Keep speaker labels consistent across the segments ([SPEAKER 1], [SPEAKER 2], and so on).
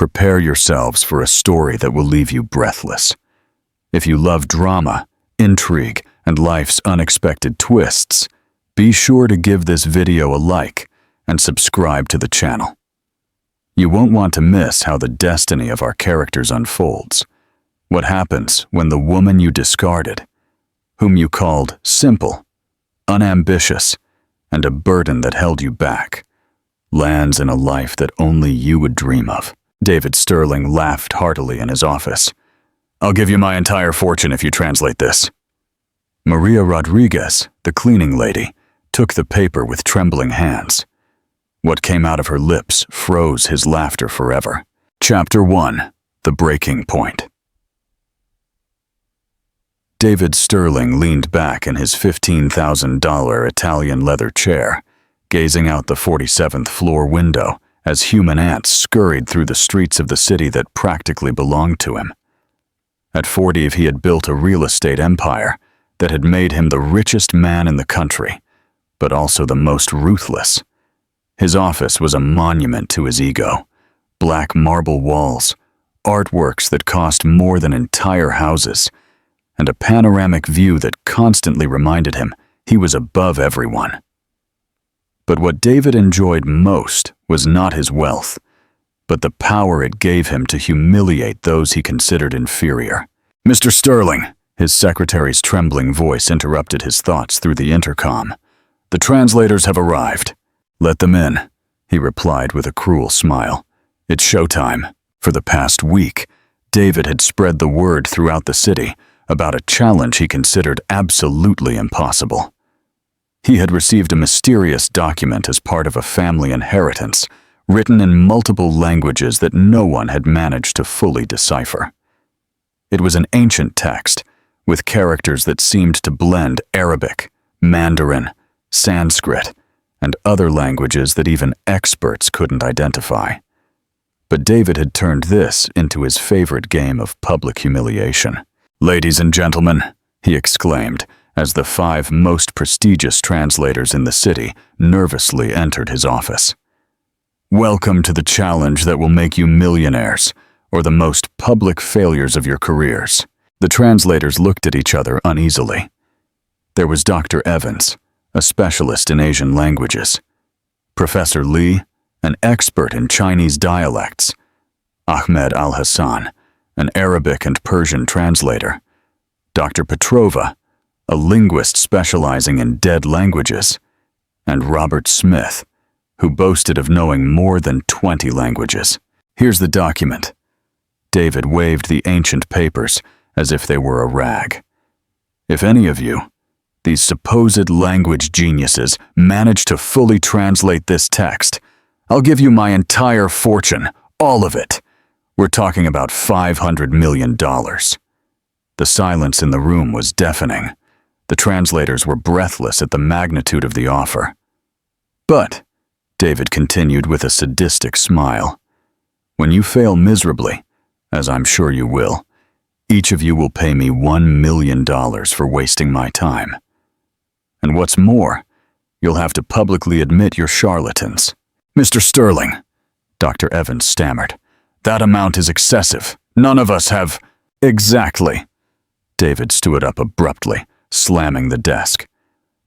[SPEAKER 1] Prepare yourselves for a story that will leave you breathless. If you love drama, intrigue, and life's unexpected twists, be sure to give this video a like and subscribe to the channel. You won't want to miss how the destiny of our characters unfolds. What happens when the woman you discarded, whom you called simple, unambitious, and a burden that held you back, lands in a life that only you would dream of. David Sterling laughed heartily in his office. "I'll give you my entire fortune if you translate this." Maria Rodriguez, the cleaning lady, took the paper with trembling hands. What came out of her lips froze his laughter forever. Chapter 1: The Breaking Point. David Sterling leaned back in his $15,000 Italian leather chair, gazing out the 47th floor window as human ants scurried through the streets of the city that practically belonged to him. At 40, he had built a real estate empire that had made him the richest man in the country, but also the most ruthless. His office was a monument to his ego. Black marble walls, artworks that cost more than entire houses, and a panoramic view that constantly reminded him he was above everyone. But what David enjoyed most was not his wealth, but the power it gave him to humiliate those he considered inferior. "Mr. Sterling," his secretary's trembling voice interrupted his thoughts through the intercom. "The translators have arrived." "Let them in," he replied with a cruel smile. "It's showtime." For the past week, David had spread the word throughout the city about a challenge he considered absolutely impossible. He had received a mysterious document as part of a family inheritance, written in multiple languages that no one had managed to fully decipher. It was an ancient text, with characters that seemed to blend Arabic, Mandarin, Sanskrit, and other languages that even experts couldn't identify. But David had turned this into his favorite game of public humiliation. "Ladies and gentlemen," he exclaimed, as the 5 most prestigious translators in the city nervously entered his office. "Welcome to the challenge that will make you millionaires, or the most public failures of your careers." The translators looked at each other uneasily. There was Dr. Evans, a specialist in Asian languages; Professor Lee, an expert in Chinese dialects; Ahmed Al-Hassan, an Arabic and Persian translator; Dr. Petrova, a linguist specializing in dead languages; and Robert Smith, who boasted of knowing more than 20 languages. "Here's the document." David waved the ancient papers as if they were a rag. "If any of you, these supposed language geniuses, manage to fully translate this text, I'll give you my entire fortune, all of it. We're talking about $500 million. The silence in the room was deafening. The translators were breathless at the magnitude of the offer. "But," David continued with a sadistic smile, "when you fail miserably, as I'm sure you will, each of you will pay me $1 million for wasting my time. And what's more, you'll have to publicly admit you're charlatans." "Mr. Sterling," Dr. Evans stammered, "that amount is excessive. None of us have—" "Exactly." David stood up abruptly, slamming the desk.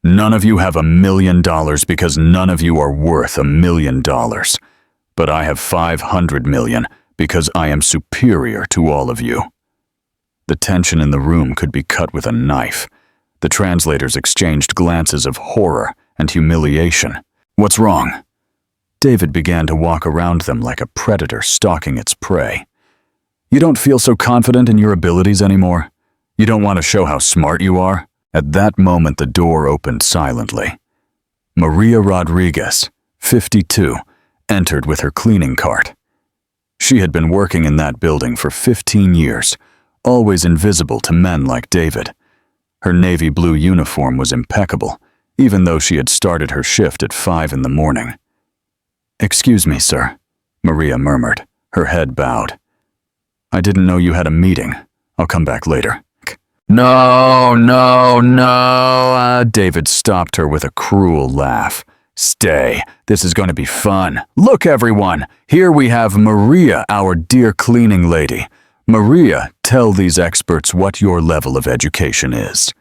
[SPEAKER 1] "None of you have $1 million because none of you are worth $1 million. But I have 500 million because I am superior to all of you." The tension in the room could be cut with a knife. The translators exchanged glances of horror and humiliation. "What's wrong?" David began to walk around them like a predator stalking its prey. "You don't feel so confident in your abilities anymore? You don't want to show how smart you are?" At that moment, the door opened silently. Maria Rodriguez, 52, entered with her cleaning cart. She had been working in that building for 15 years, always invisible to men like David. Her navy blue uniform was impeccable, even though she had started her shift at 5 in the morning. "Excuse me, sir," Maria murmured, her head bowed. "I didn't know you had a meeting. I'll come back later." "No, no, no!" David stopped her with a cruel laugh. Stay. This is going to be fun. Look, everyone. Here we have Maria, our dear cleaning lady. Maria, tell these experts what your level of education is.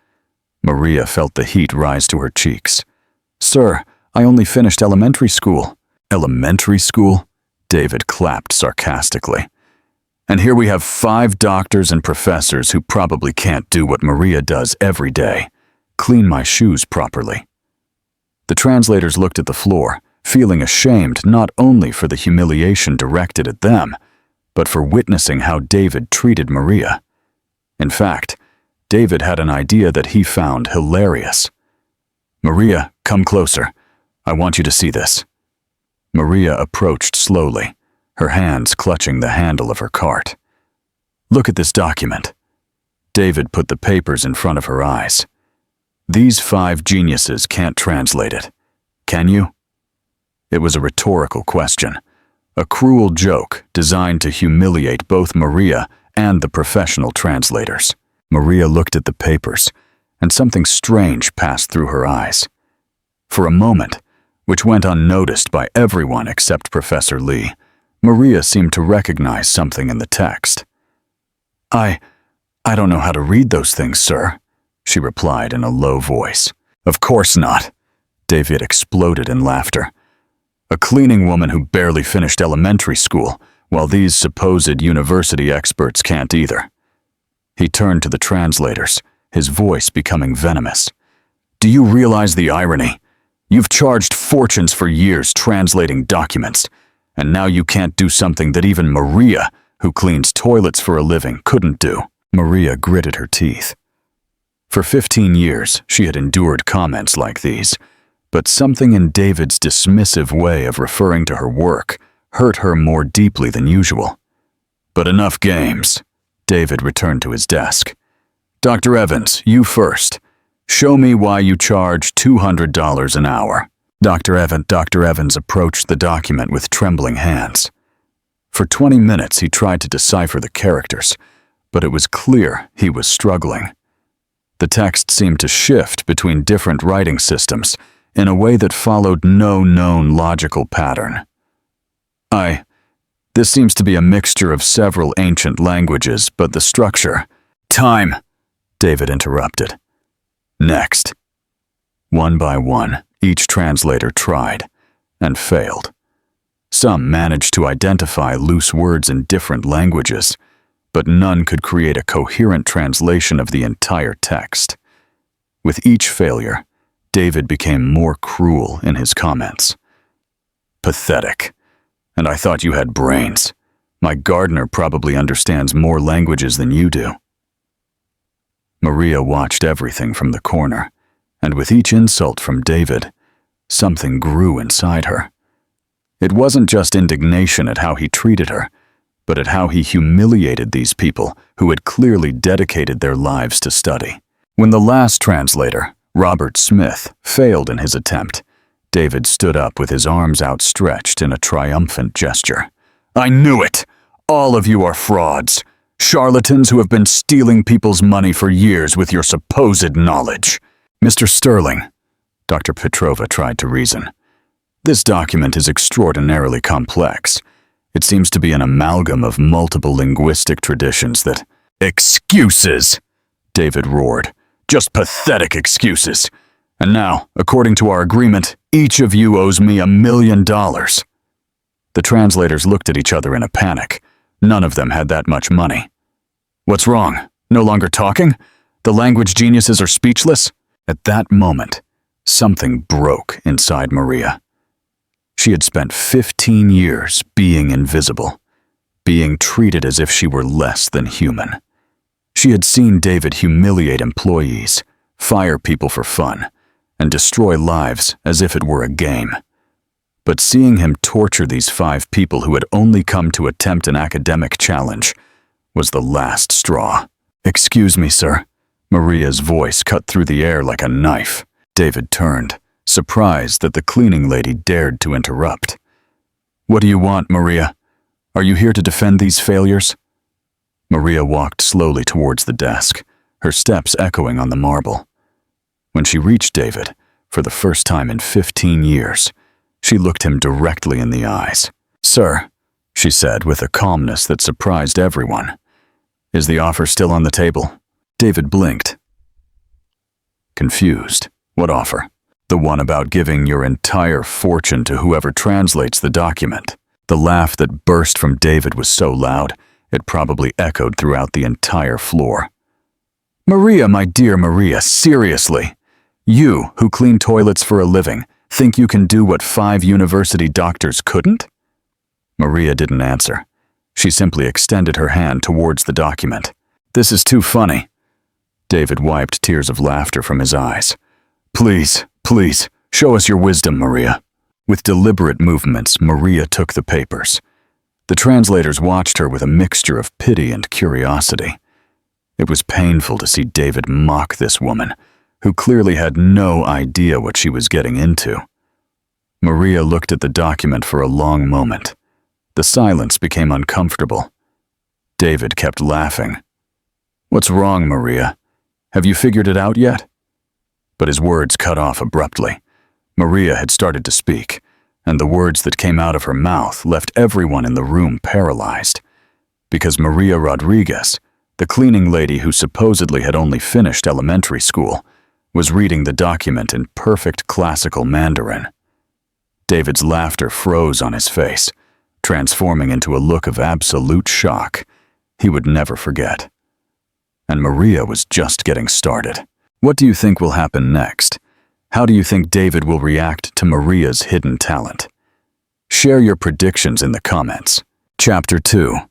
[SPEAKER 1] Maria felt the heat rise to her cheeks. Sir, I only finished elementary school. Elementary school? David clapped sarcastically. And here we have 5 doctors and professors who probably can't do what Maria does every day. Clean my shoes properly. The translators looked at the floor, feeling ashamed not only for the humiliation directed at them, but for witnessing how David treated Maria. In fact, David had an idea that he found hilarious. Maria, come closer. I want you to see this. Maria approached slowly, her hands clutching the handle of her cart. Look at this document. David put the papers in front of her eyes. These 5 geniuses can't translate it. Can you? It was a rhetorical question, a cruel joke designed to humiliate both Maria and the professional translators. Maria looked at the papers, and something strange passed through her eyes. For a moment, which went unnoticed by everyone except Professor Lee, Maria seemed to recognize something in the text. I don't know how to read those things, sir, she replied in a low voice. Of course not. David exploded in laughter. A cleaning woman who barely finished elementary school, while these supposed university experts can't either. He turned to the translators, his voice becoming venomous. Do you realize the irony? You've charged fortunes for years translating documents, and now you can't do something that even Maria, who cleans toilets for a living, couldn't do. Maria gritted her teeth. For 15 years, she had endured comments like these, but something in David's dismissive way of referring to her work hurt her more deeply than usual. But enough games. David returned to his desk. Dr. Evans, you first. Show me why you charge $200 an hour. Dr. Evans approached the document with trembling hands. For 20 minutes he tried to decipher the characters, but it was clear he was struggling. The text seemed to shift between different writing systems in a way that followed no known logical pattern. This seems to be a mixture of several ancient languages, but the structure— Time, David interrupted. Next. One by one, each translator tried and failed. Some managed to identify loose words in different languages, but none could create a coherent translation of the entire text. With each failure, David became more cruel in his comments. Pathetic. And I thought you had brains. My gardener probably understands more languages than you do. Maria watched everything from the corner, and with each insult from David, something grew inside her. It wasn't just indignation at how he treated her, but at how he humiliated these people who had clearly dedicated their lives to study. When the last translator, Robert Smith, failed in his attempt, David stood up with his arms outstretched in a triumphant gesture. I knew it! All of you are frauds. Charlatans who have been stealing people's money for years with your supposed knowledge. Mr. Sterling, Dr. Petrova tried to reason. This document is extraordinarily complex. It seems to be an amalgam of multiple linguistic traditions that— Excuses! David roared. Just pathetic excuses. And now, according to our agreement, each of you owes me $1 million. The translators looked at each other in a panic. None of them had that much money. What's wrong? No longer talking? The language geniuses are speechless? At that moment, something broke inside Maria. She had spent 15 years being invisible, being treated as if she were less than human. She had seen David humiliate employees, fire people for fun, and destroy lives as if it were a game. But seeing him torture these 5 people who had only come to attempt an academic challenge was the last straw. Excuse me, sir. Maria's voice cut through the air like a knife. David turned, surprised that the cleaning lady dared to interrupt. What do you want, Maria? Are you here to defend these failures? Maria walked slowly towards the desk, her steps echoing on the marble. When she reached David, For the first time in 15 years, she looked him directly in the eyes. "Sir," she said with a calmness that surprised everyone, "is the offer still on the table?" David blinked. Confused. "What offer?" "The one about giving your entire fortune to whoever translates the document." The laugh that burst from David was so loud, it probably echoed throughout the entire floor. "Maria, my dear Maria, seriously? You, who clean toilets for a living, think you can do what 5 university doctors couldn't?" Maria didn't answer. She simply extended her hand towards the document. "This is too funny." David wiped tears of laughter from his eyes. Please, show us your wisdom, Maria." With deliberate movements, Maria took the papers. The translators watched her with a mixture of pity and curiosity. It was painful to see David mock this woman, who clearly had no idea what she was getting into. Maria looked at the document for a long moment. The silence became uncomfortable. David kept laughing. "What's wrong, Maria? Have you figured it out yet?" But his words cut off abruptly. Maria had started to speak, and the words that came out of her mouth left everyone in the room paralyzed. Because Maria Rodriguez, the cleaning lady who supposedly had only finished elementary school, was reading the document in perfect classical Mandarin. David's laughter froze on his face, transforming into a look of absolute shock he would never forget. And Maria was just getting started. What do you think will happen next? How do you think David will react to Maria's hidden talent? Share your predictions in the comments. Chapter 2.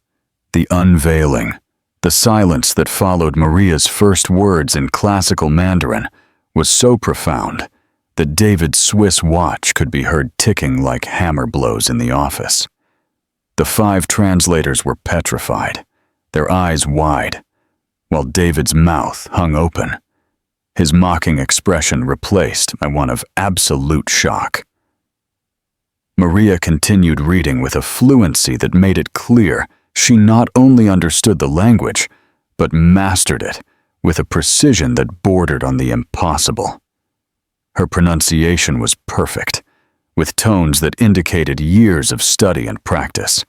[SPEAKER 1] The Unveiling. The silence that followed Maria's first words in classical Mandarin was so profound that David's Swiss watch could be heard ticking like hammer blows in the office. The 5 translators were petrified, their eyes wide, while David's mouth hung open, his mocking expression replaced by one of absolute shock. Maria continued reading with a fluency that made it clear she not only understood the language, but mastered it with a precision that bordered on the impossible. Her pronunciation was perfect, with tones that indicated years of study and practice.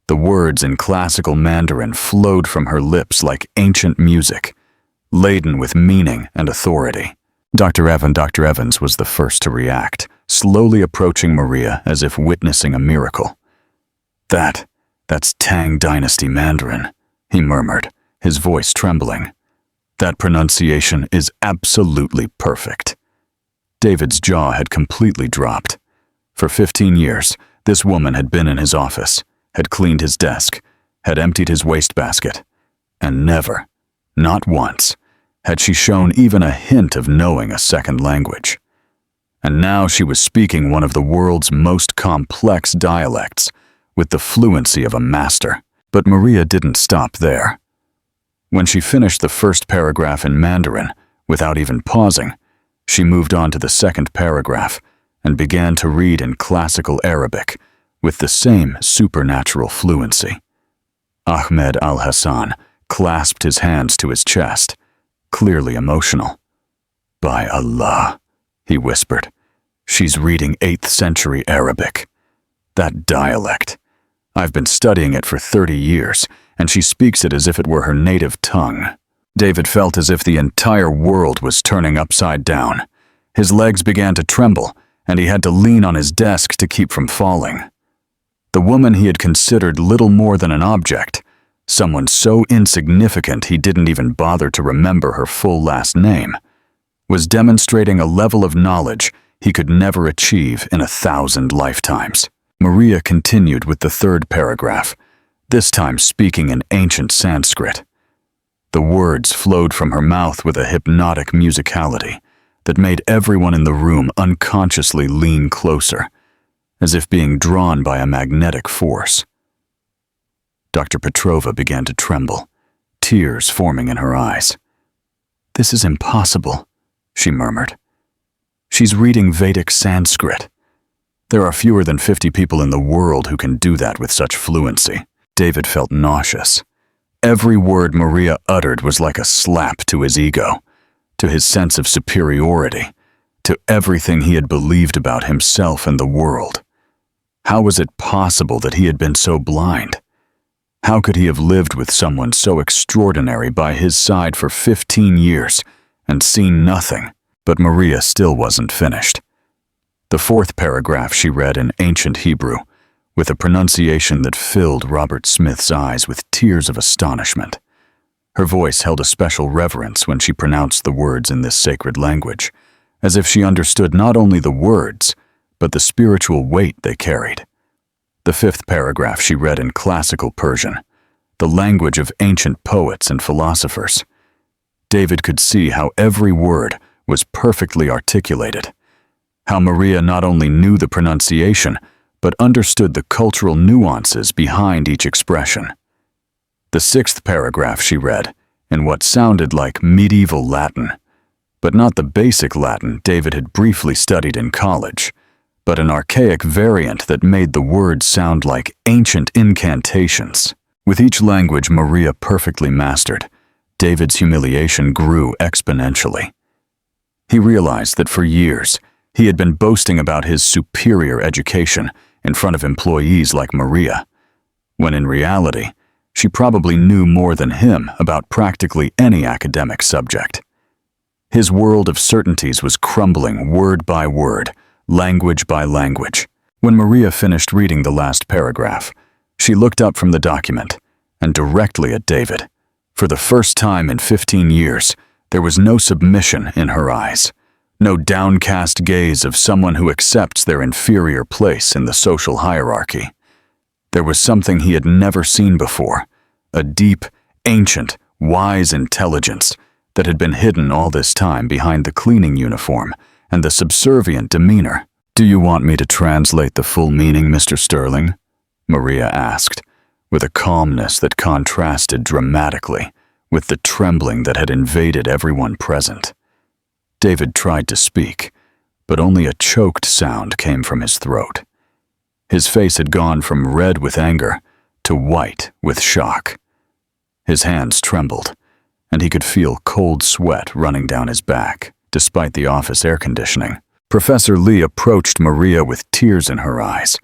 [SPEAKER 1] The words in classical Mandarin flowed from her lips like ancient music, laden with meaning and authority. Dr. Evans was the first to react, slowly approaching Maria as if witnessing a miracle. That's Tang Dynasty Mandarin," he murmured, his voice trembling. "That pronunciation is absolutely perfect." David's jaw had completely dropped. For 15 years, this woman had been in his office, had cleaned his desk, had emptied his wastebasket, and never, not once, had she shown even a hint of knowing a second language. And now she was speaking one of the world's most complex dialects with the fluency of a master. But Maria didn't stop there. When she finished the first paragraph in Mandarin, without even pausing, she moved on to the second paragraph and began to read in classical Arabic with the same supernatural fluency. Ahmed al-Hassan clasped his hands to his chest, clearly emotional. "By Allah," he whispered, "she's reading 8th century Arabic. That dialect. I've been studying it for 30 years, and she speaks it as if it were her native tongue." David felt as if the entire world was turning upside down. His legs began to tremble, and he had to lean on his desk to keep from falling. The woman he had considered little more than an object, someone so insignificant he didn't even bother to remember her full last name, was demonstrating a level of knowledge he could never achieve in 1,000 lifetimes. Maria continued with the third paragraph, this time speaking in ancient Sanskrit. The words flowed from her mouth with a hypnotic musicality that made everyone in the room unconsciously lean closer, as if being drawn by a magnetic force. Dr. Petrova began to tremble, tears forming in her eyes. "This is impossible," she murmured. "She's reading Vedic Sanskrit. There are fewer than 50 people in the world who can do that with such fluency." David felt nauseous. Every word Maria uttered was like a slap to his ego, to his sense of superiority, to everything he had believed about himself and the world. How was it possible that he had been so blind? How could he have lived with someone so extraordinary by his side for 15 years and seen nothing? But Maria still wasn't finished. The fourth paragraph she read in ancient Hebrew, with a pronunciation that filled Robert Smith's eyes with tears of astonishment. Her voice held a special reverence when she pronounced the words in this sacred language, as if she understood not only the words, but the spiritual weight they carried. The fifth paragraph she read in classical Persian, the language of ancient poets and philosophers. David could see how every word was perfectly articulated, how Maria not only knew the pronunciation, but understood the cultural nuances behind each expression. The sixth paragraph she read, in what sounded like medieval Latin, but not the basic Latin David had briefly studied in college, but an archaic variant that made the words sound like ancient incantations. With each language Maria perfectly mastered, David's humiliation grew exponentially. He realized that for years, he had been boasting about his superior education in front of employees like Maria, when in reality, she probably knew more than him about practically any academic subject. His world of certainties was crumbling word by word, language by language. When Maria finished reading the last paragraph, she looked up from the document and directly at David. For the first time in 15 years, there was no submission in her eyes, no downcast gaze of someone who accepts their inferior place in the social hierarchy. There was something he had never seen before, a deep, ancient, wise intelligence that had been hidden all this time behind the cleaning uniform and the subservient demeanor. "Do you want me to translate the full meaning, Mr. Sterling?" Maria asked, with a calmness that contrasted dramatically with the trembling that had invaded everyone present. David tried to speak, but only a choked sound came from his throat. His face had gone from red with anger to white with shock. His hands trembled, and he could feel cold sweat running down his back, despite the office air conditioning. Professor Lee approached Maria with tears in her eyes,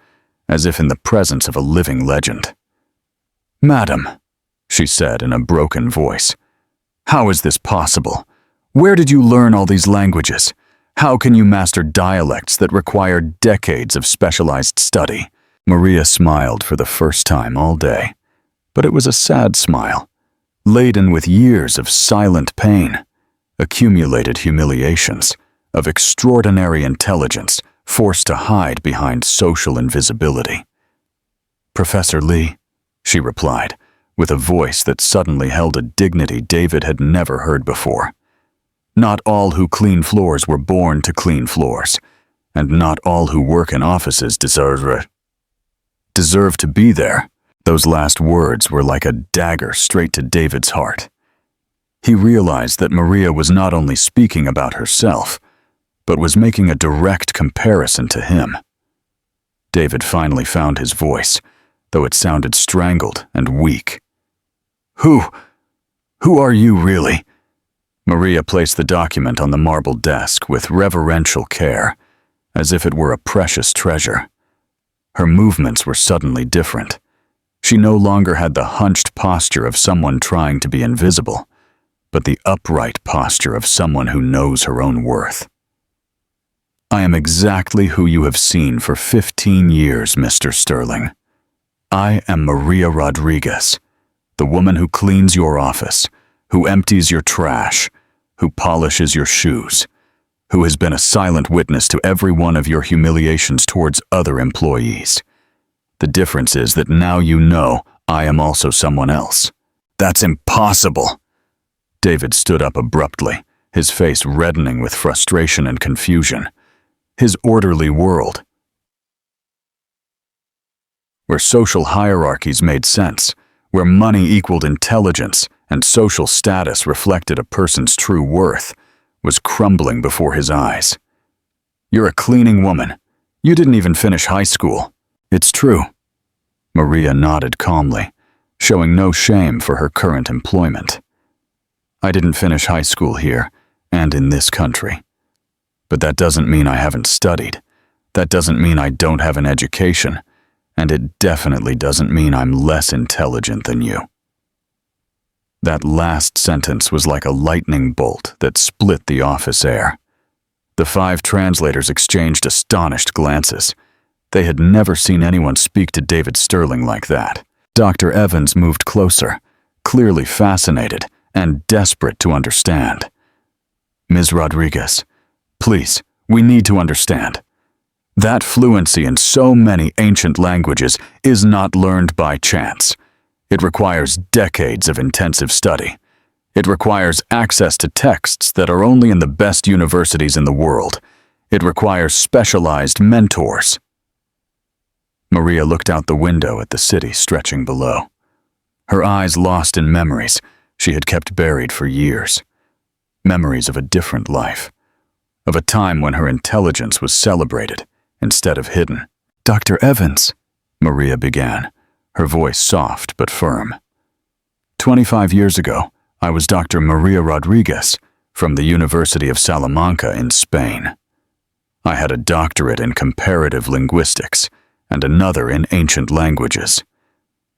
[SPEAKER 1] as if in the presence of a living legend. "Madam," she said in a broken voice, "how is this possible? Where did you learn all these languages? How can you master dialects that require decades of specialized study?" Maria smiled for the first time all day, but it was a sad smile, laden with years of silent pain, accumulated humiliations, of extraordinary intelligence forced to hide behind social invisibility. "Professor Lee," she replied, with a voice that suddenly held a dignity David had never heard before. "Not all who clean floors were born to clean floors, and not all who work in offices deserve to be there." Those last words were like a dagger straight to David's heart. He realized that Maria was not only speaking about herself, but was making a direct comparison to him. David finally found his voice, though it sounded strangled and weak. Who are you really?" Maria placed the document on the marble desk with reverential care, as if it were a precious treasure. Her movements were suddenly different. She no longer had the hunched posture of someone trying to be invisible, but the upright posture of someone who knows her own worth. "I am exactly who you have seen for 15 years, Mr. Sterling. I am Maria Rodriguez, the woman who cleans your office, who empties your trash, who polishes your shoes, who has been a silent witness to every one of your humiliations towards other employees. The difference is that now you know I am also someone else." "That's impossible!" David stood up abruptly, his face reddening with frustration and confusion. His orderly world, where social hierarchies made sense, where money equaled intelligence and social status reflected a person's true worth, was crumbling before his eyes. "You're a cleaning woman. You didn't even finish high school." "It's true." Maria nodded calmly, showing no shame for her current employment. "I didn't finish high school here and in this country. But that doesn't mean I haven't studied. That doesn't mean I don't have an education. And it definitely doesn't mean I'm less intelligent than you." That last sentence was like a lightning bolt that split the office air. The 5 translators exchanged astonished glances. They had never seen anyone speak to David Sterling like that. Dr. Evans moved closer, clearly fascinated and desperate to understand. "Ms. Rodriguez, please, we need to understand. That fluency in so many ancient languages is not learned by chance. It requires decades of intensive study. It requires access to texts that are only in the best universities in the world. It requires specialized mentors." Maria looked out the window at the city stretching below. Her eyes lost in memories she had kept buried for years. Memories of a different life, of a time when her intelligence was celebrated instead of hidden. "Dr. Evans," Maria began, her voice soft but firm. "25 years ago, I was Dr. Maria Rodriguez from the University of Salamanca in Spain. I had a doctorate in comparative linguistics and another in ancient languages.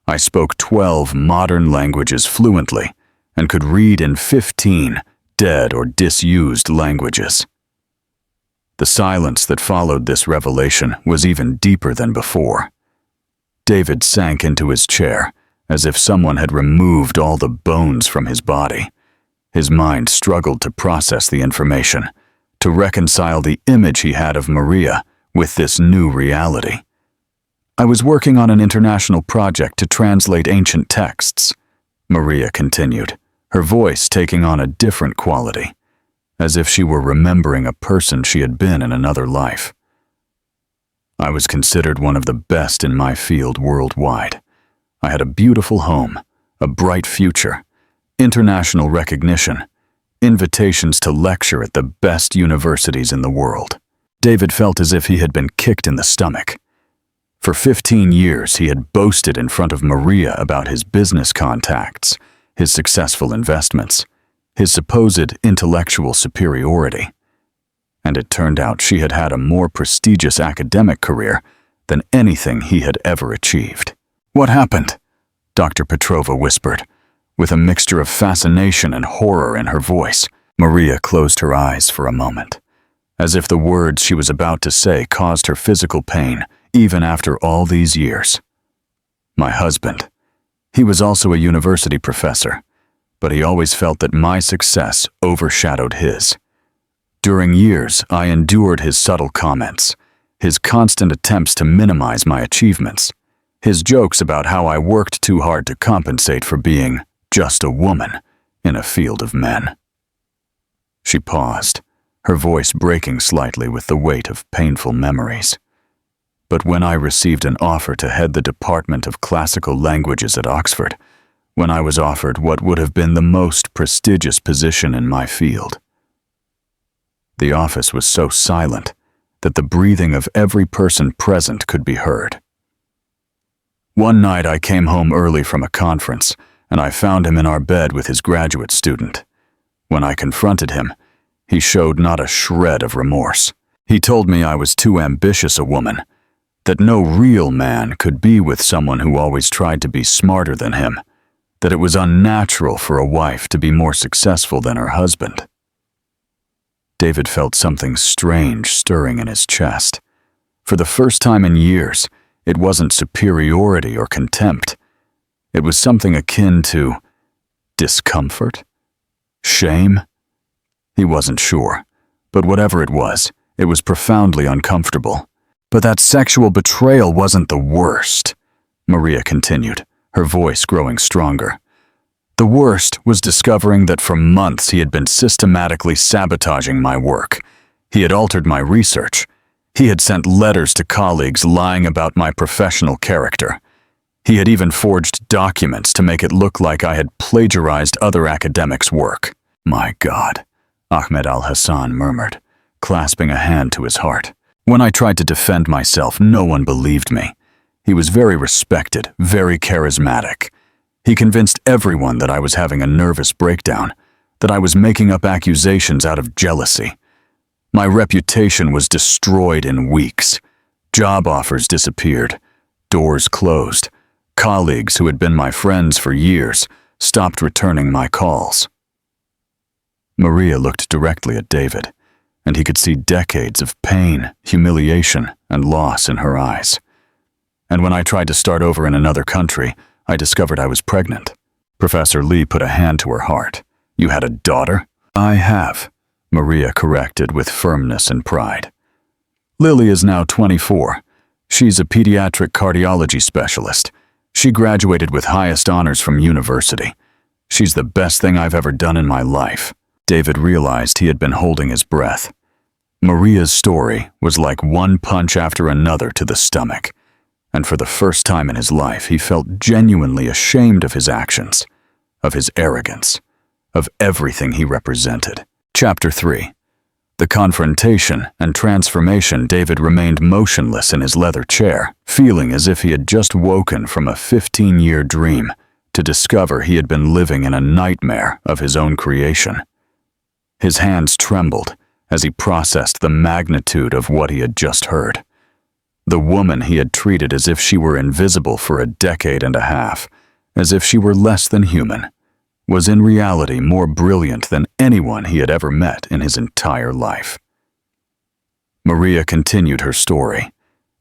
[SPEAKER 1] I spoke 12 modern languages fluently and could read in 15 dead or disused languages." The silence that followed this revelation was even deeper than before. David sank into his chair, as if someone had removed all the bones from his body. His mind struggled to process the information, to reconcile the image he had of Maria with this new reality. "I was working on an international project to translate ancient texts," Maria continued, her voice taking on a different quality, as if she were remembering a person she had been in another life. "I was considered one of the best in my field worldwide. I had a beautiful home, a bright future, international recognition, invitations to lecture at the best universities in the world." David felt as if he had been kicked in the stomach. For 15 years, he had boasted in front of Maria about his business contacts, his successful investments, his supposed intellectual superiority. And it turned out she had had a more prestigious academic career than anything he had ever achieved. "What happened?" Dr. Petrova whispered, with a mixture of fascination and horror in her voice. Maria closed her eyes for a moment, as if the words she was about to say caused her physical pain, even after all these years. "My husband. He was also a university professor, but he always felt that my success overshadowed his. During years, I endured his subtle comments, his constant attempts to minimize my achievements, his jokes about how I worked too hard to compensate for being just a woman in a field of men." She paused, her voice breaking slightly with the weight of painful memories. "But when I received an offer to head the Department of Classical Languages at Oxford, when I was offered what would have been the most prestigious position in my field." The office was so silent that the breathing of every person present could be heard. "One night I came home early from a conference, and I found him in our bed with his graduate student. When I confronted him, he showed not a shred of remorse. He told me I was too ambitious a woman, that no real man could be with someone who always tried to be smarter than him, that it was unnatural for a wife to be more successful than her husband." David felt something strange stirring in his chest. For the first time in years, it wasn't superiority or contempt. It was something akin to discomfort? Shame? He wasn't sure, but whatever it was profoundly uncomfortable. "But that sexual betrayal wasn't the worst," Maria continued, her voice growing stronger. "The worst was discovering that for months he had been systematically sabotaging my work. He had altered my research. He had sent letters to colleagues lying about my professional character. He had even forged documents to make it look like I had plagiarized other academics' work." "My God," Ahmed al-Hassan murmured, clasping a hand to his heart. "When I tried to defend myself, no one believed me. He was very respected, very charismatic. He convinced everyone that I was having a nervous breakdown, that I was making up accusations out of jealousy. My reputation was destroyed in weeks. Job offers disappeared. Doors closed. Colleagues who had been my friends for years stopped returning my calls. Maria looked directly at David, and he could see decades of pain, humiliation, and loss in her eyes. And when I tried to start over in another country, I discovered I was pregnant. Professor Lee put a hand to her heart. You had a daughter? I have, Maria corrected with firmness and pride. Lily is now 24. She's a pediatric cardiology specialist. She graduated with highest honors from university. She's the best thing I've ever done in my life. David realized he had been holding his breath. Maria's story was like one punch after another to the stomach, and for the first time in his life, he felt genuinely ashamed of his actions, of his arrogance, of everything he represented. Chapter 3. The confrontation and transformation. David remained motionless in his leather chair, feeling as if he had just woken from a 15-year dream to discover he had been living in a nightmare of his own creation. His hands trembled as he processed the magnitude of what he had just heard. The woman he had treated as if she were invisible for a decade and a half, as if she were less than human, was in reality more brilliant than anyone he had ever met in his entire life. Maria continued her story,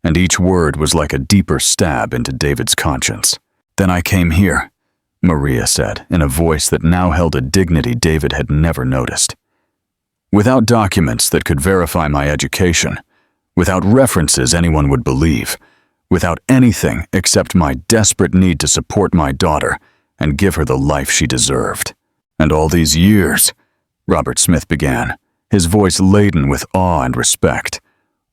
[SPEAKER 1] and each word was like a deeper stab into David's conscience. Then I came here, Maria said in a voice that now held a dignity David had never noticed. Without documents that could verify my education, without references anyone would believe, without anything except my desperate need to support my daughter and give her the life she deserved. And all these years, Robert Smith began, his voice laden with awe and respect.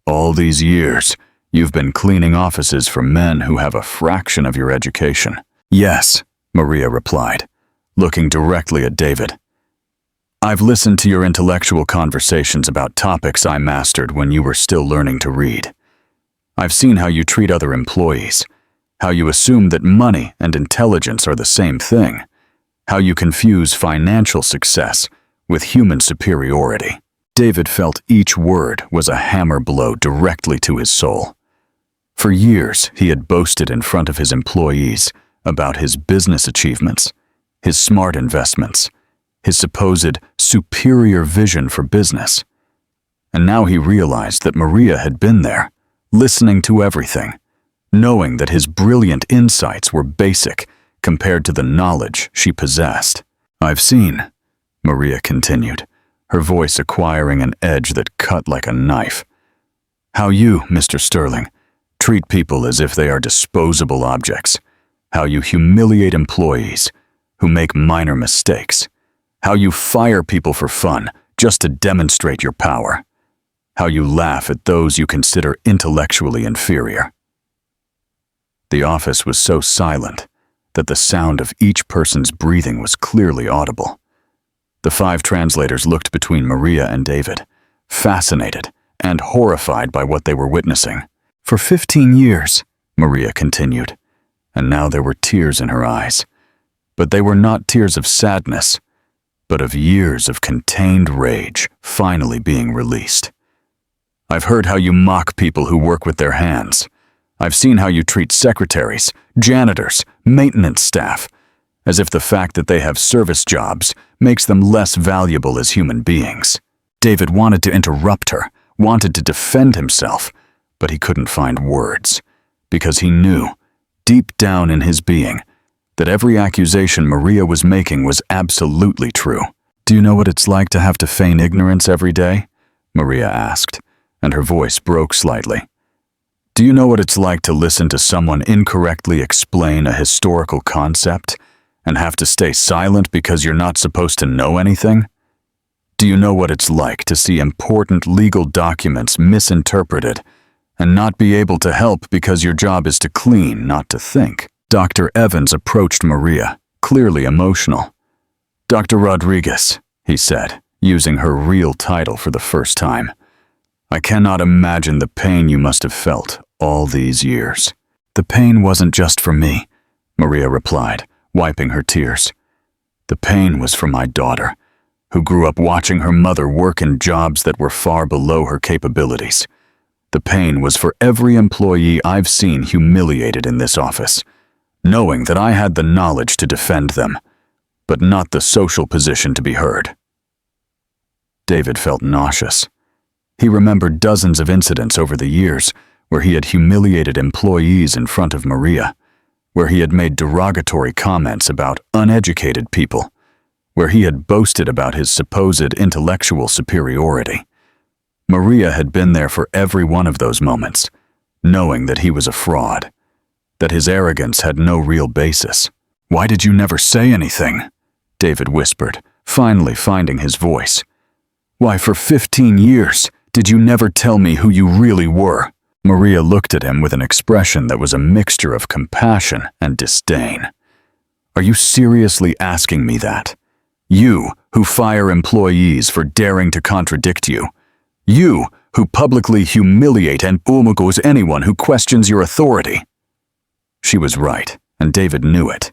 [SPEAKER 1] All these years, you've been cleaning offices for men who have a fraction of your education. Yes, Maria replied, looking directly at David. I've listened to your intellectual conversations about topics I mastered when you were still learning to read. I've seen how you treat other employees, how you assume that money and intelligence are the same thing, how you confuse financial success with human superiority. David felt each word was a hammer blow directly to his soul. For years, he had boasted in front of his employees about his business achievements, his smart investments, his supposed superior vision for business. And now he realized that Maria had been there, listening to everything, knowing that his brilliant insights were basic compared to the knowledge she possessed. I've seen, Maria continued, her voice acquiring an edge that cut like a knife, how you, Mr. Sterling, treat people as if they are disposable objects, how you humiliate employees who make minor mistakes, how you fire people for fun just to demonstrate your power, how you laugh at those you consider intellectually inferior. The office was so silent that the sound of each person's breathing was clearly audible. The 5 translators looked between Maria and David, fascinated and horrified by what they were witnessing. For 15 years, Maria continued, and now there were tears in her eyes. But they were not tears of sadness, but of years of contained rage finally being released. I've heard how you mock people who work with their hands. I've seen how you treat secretaries, janitors, maintenance staff, as if the fact that they have service jobs makes them less valuable as human beings. David wanted to interrupt her, wanted to defend himself, but he couldn't find words, because he knew, deep down in his being, that every accusation Maria was making was absolutely true. Do you know what it's like to have to feign ignorance every day? Maria asked, and her voice broke slightly. Do you know what it's like to listen to someone incorrectly explain a historical concept and have to stay silent because you're not supposed to know anything? Do you know what it's like to see important legal documents misinterpreted and not be able to help because your job is to clean, not to think? Dr. Evans approached Maria, clearly emotional. Dr. Rodriguez, he said, using her real title for the first time. I cannot imagine the pain you must have felt all these years. The pain wasn't just for me, Maria replied, wiping her tears. The pain was for my daughter, who grew up watching her mother work in jobs that were far below her capabilities. The pain was for every employee I've seen humiliated in this office, knowing that I had the knowledge to defend them, but not the social position to be heard. David felt nauseous. He remembered dozens of incidents over the years where he had humiliated employees in front of Maria, where he had made derogatory comments about uneducated people, where he had boasted about his supposed intellectual superiority. Maria had been there for every one of those moments, knowing that he was a fraud, that his arrogance had no real basis. "Why did you never say anything?" David whispered, finally finding his voice. "Why, for 15 years, did you never tell me who you really were?" Maria looked at him with an expression that was a mixture of compassion and disdain. "Are you seriously asking me that? You, who fire employees for daring to contradict you. You, who publicly humiliate and umagos anyone who questions your authority." She was right, and David knew it.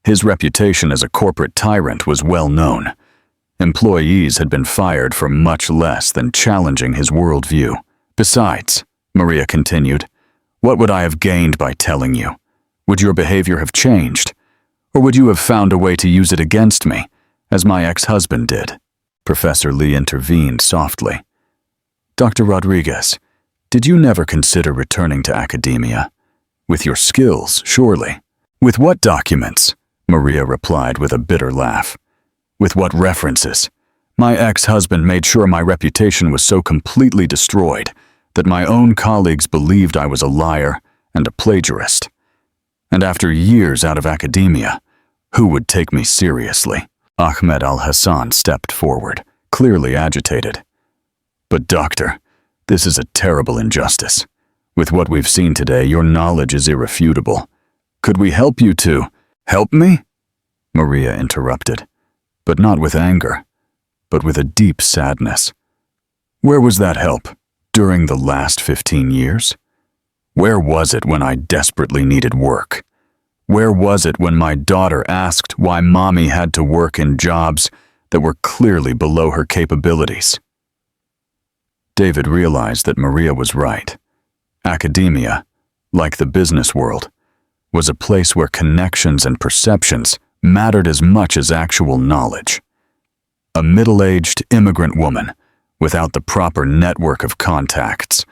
[SPEAKER 1] His reputation as a corporate tyrant was well known. Employees had been fired for much less than challenging his worldview. "Besides," Maria continued, "what would I have gained by telling you? Would your behavior have changed? Or would you have found a way to use it against me, as my ex-husband did?" Professor Lee intervened softly. "Dr. Rodriguez, did you never consider returning to academia? With your skills, surely." "With what documents?" Maria replied with a bitter laugh. "With what references? My ex-husband made sure my reputation was so completely destroyed that my own colleagues believed I was a liar and a plagiarist. And after years out of academia, who would take me seriously?" Ahmed Al-Hassan stepped forward, clearly agitated. "But doctor, this is a terrible injustice. With what we've seen today, your knowledge is irrefutable. Could we help you to—" "Help me?" Maria interrupted, but not with anger, but with a deep sadness. "Where was that help? During the last 15 years? Where was it when I desperately needed work? Where was it when my daughter asked why mommy had to work in jobs that were clearly below her capabilities?" David realized that Maria was right. Academia, like the business world, was a place where connections and perceptions mattered as much as actual knowledge. A middle-aged immigrant woman, without the proper network of contacts,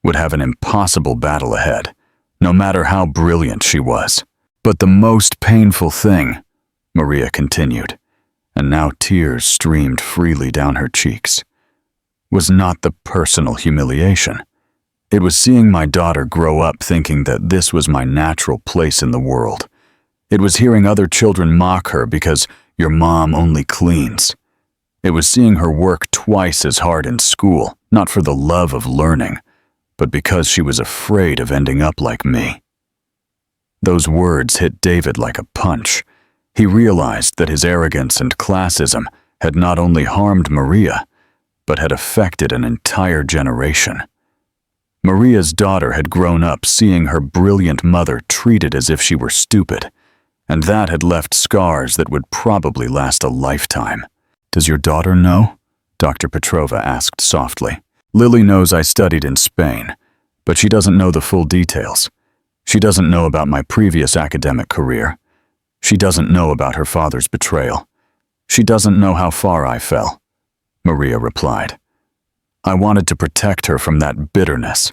[SPEAKER 1] would have an impossible battle ahead, no matter how brilliant she was. "But the most painful thing," Maria continued, and now tears streamed freely down her cheeks, "was not the personal humiliation. It was seeing my daughter grow up thinking that this was my natural place in the world. It was hearing other children mock her because your mom only cleans. It was seeing her work twice as hard in school, not for the love of learning, but because she was afraid of ending up like me." Those words hit David like a punch. He realized that his arrogance and classism had not only harmed Maria, but had affected an entire generation. Maria's daughter had grown up seeing her brilliant mother treated as if she were stupid, and that had left scars that would probably last a lifetime. "Does your daughter know?" Dr. Petrova asked softly. "Lily knows I studied in Spain, but she doesn't know the full details. She doesn't know about my previous academic career. She doesn't know about her father's betrayal. She doesn't know how far I fell," Maria replied. "I wanted to protect her from that bitterness.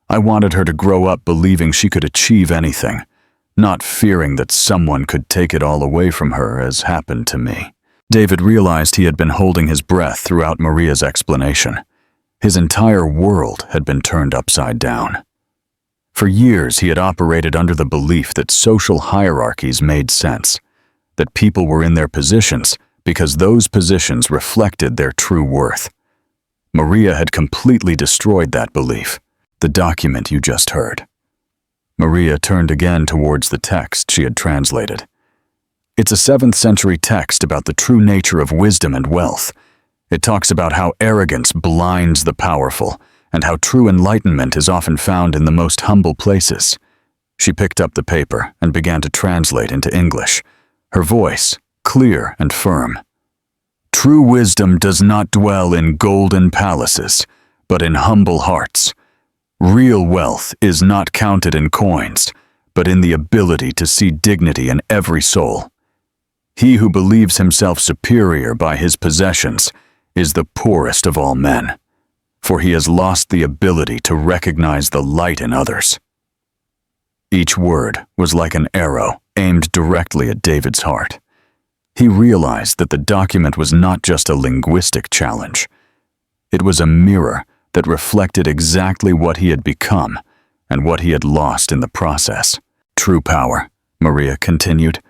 [SPEAKER 1] I wanted her to grow up believing she could achieve anything, not fearing that someone could take it all away from her, as happened to me." David realized he had been holding his breath throughout Maria's explanation. His entire world had been turned upside down. For years, he had operated under the belief that social hierarchies made sense, that people were in their positions because those positions reflected their true worth. Maria had completely destroyed that belief. The document you just heard. Maria turned again towards the text she had translated. It's a 7th century text about the true nature of wisdom and wealth. It talks about how arrogance blinds the powerful, and how true enlightenment is often found in the most humble places. She picked up the paper and began to translate into English, her voice clear and firm. True wisdom does not dwell in golden palaces, but in humble hearts. Real wealth is not counted in coins, but in the ability to see dignity in every soul. He who believes himself superior by his possessions is the poorest of all men, for he has lost the ability to recognize the light in others. Each word was like an arrow aimed directly at David's heart. He realized that the document was not just a linguistic challenge. It was a mirror that reflected exactly what he had become and what he had lost in the process. True power, Maria continued,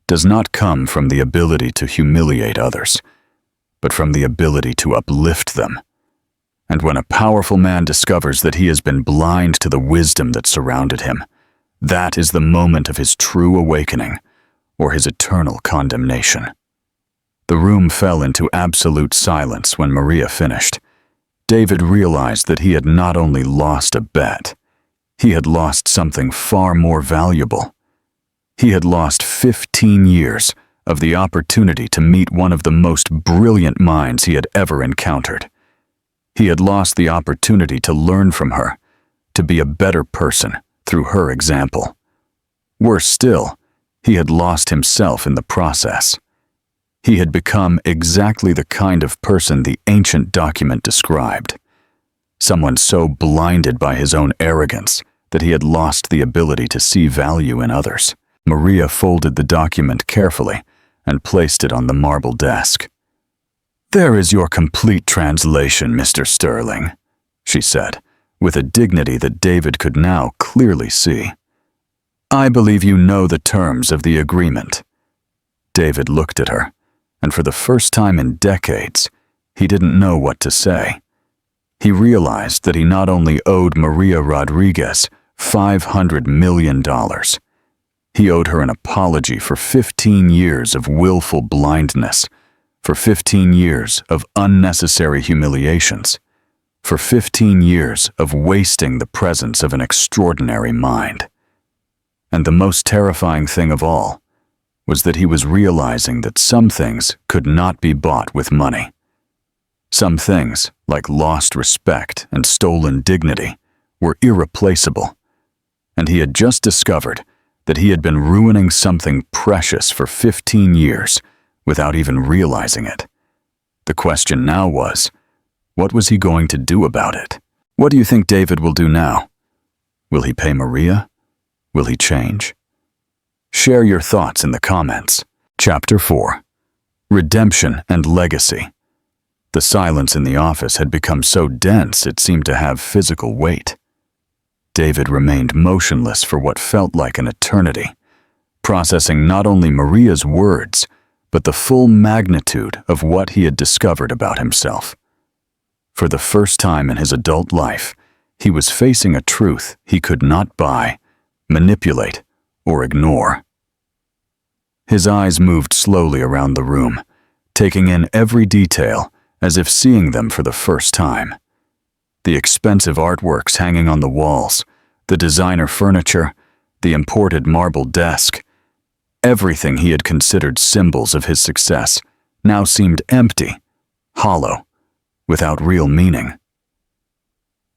[SPEAKER 1] does not come from the ability to humiliate others, but from the ability to uplift them. And when a powerful man discovers that he has been blind to the wisdom that surrounded him, that is the moment of his true awakening, or his eternal condemnation. The room fell into absolute silence when Maria finished. David realized that he had not only lost a bet, he had lost something far more valuable. He had lost 15 years of the opportunity to meet one of the most brilliant minds he had ever encountered. He had lost the opportunity to learn from her, to be a better person through her example. Worse still, he had lost himself in the process. He had become exactly the kind of person the ancient document described. Someone so blinded by his own arrogance that he had lost the ability to see value in others. Maria folded the document carefully and placed it on the marble desk. "There is your complete translation, Mr. Sterling," she said, with a dignity that David could now clearly see. "I believe you know the terms of the agreement." David looked at her, and for the first time in decades, he didn't know what to say. He realized that he not only owed Maria Rodriguez $500 million, he owed her an apology for 15 years of willful blindness, for 15 years of unnecessary humiliations, for 15 years of wasting the presence of an extraordinary mind. And the most terrifying thing of all was that he was realizing that some things could not be bought with money. Some things, like lost respect and stolen dignity, were irreplaceable, and he had just discovered that he had been ruining something precious for 15 years without even realizing it. The question now was, what was he going to do about it? What do you think David will do now? Will he pay Maria? Will he change? Share your thoughts in the comments. Chapter 4. Redemption and Legacy. The silence in the office had become so dense it seemed to have physical weight. David remained motionless for what felt like an eternity, processing not only Maria's words, but the full magnitude of what he had discovered about himself. For the first time in his adult life, he was facing a truth he could not buy, manipulate, or ignore. His eyes moved slowly around the room, taking in every detail as if seeing them for the first time. The expensive artworks hanging on the walls, the designer furniture, the imported marble desk. Everything he had considered symbols of his success now seemed empty, hollow, without real meaning.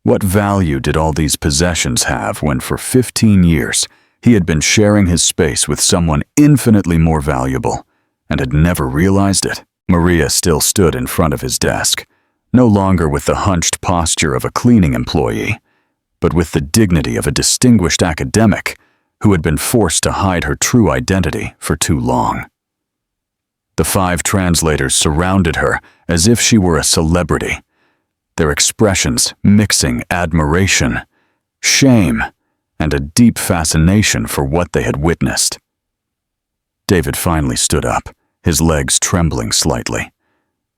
[SPEAKER 1] What value did all these possessions have when for 15 years he had been sharing his space with someone infinitely more valuable and had never realized it? Maria still stood in front of his desk, no longer with the hunched posture of a cleaning employee, but with the dignity of a distinguished academic who had been forced to hide her true identity for too long. The 5 translators surrounded her as if she were a celebrity, their expressions mixing admiration, shame, and a deep fascination for what they had witnessed. David finally stood up, his legs trembling slightly.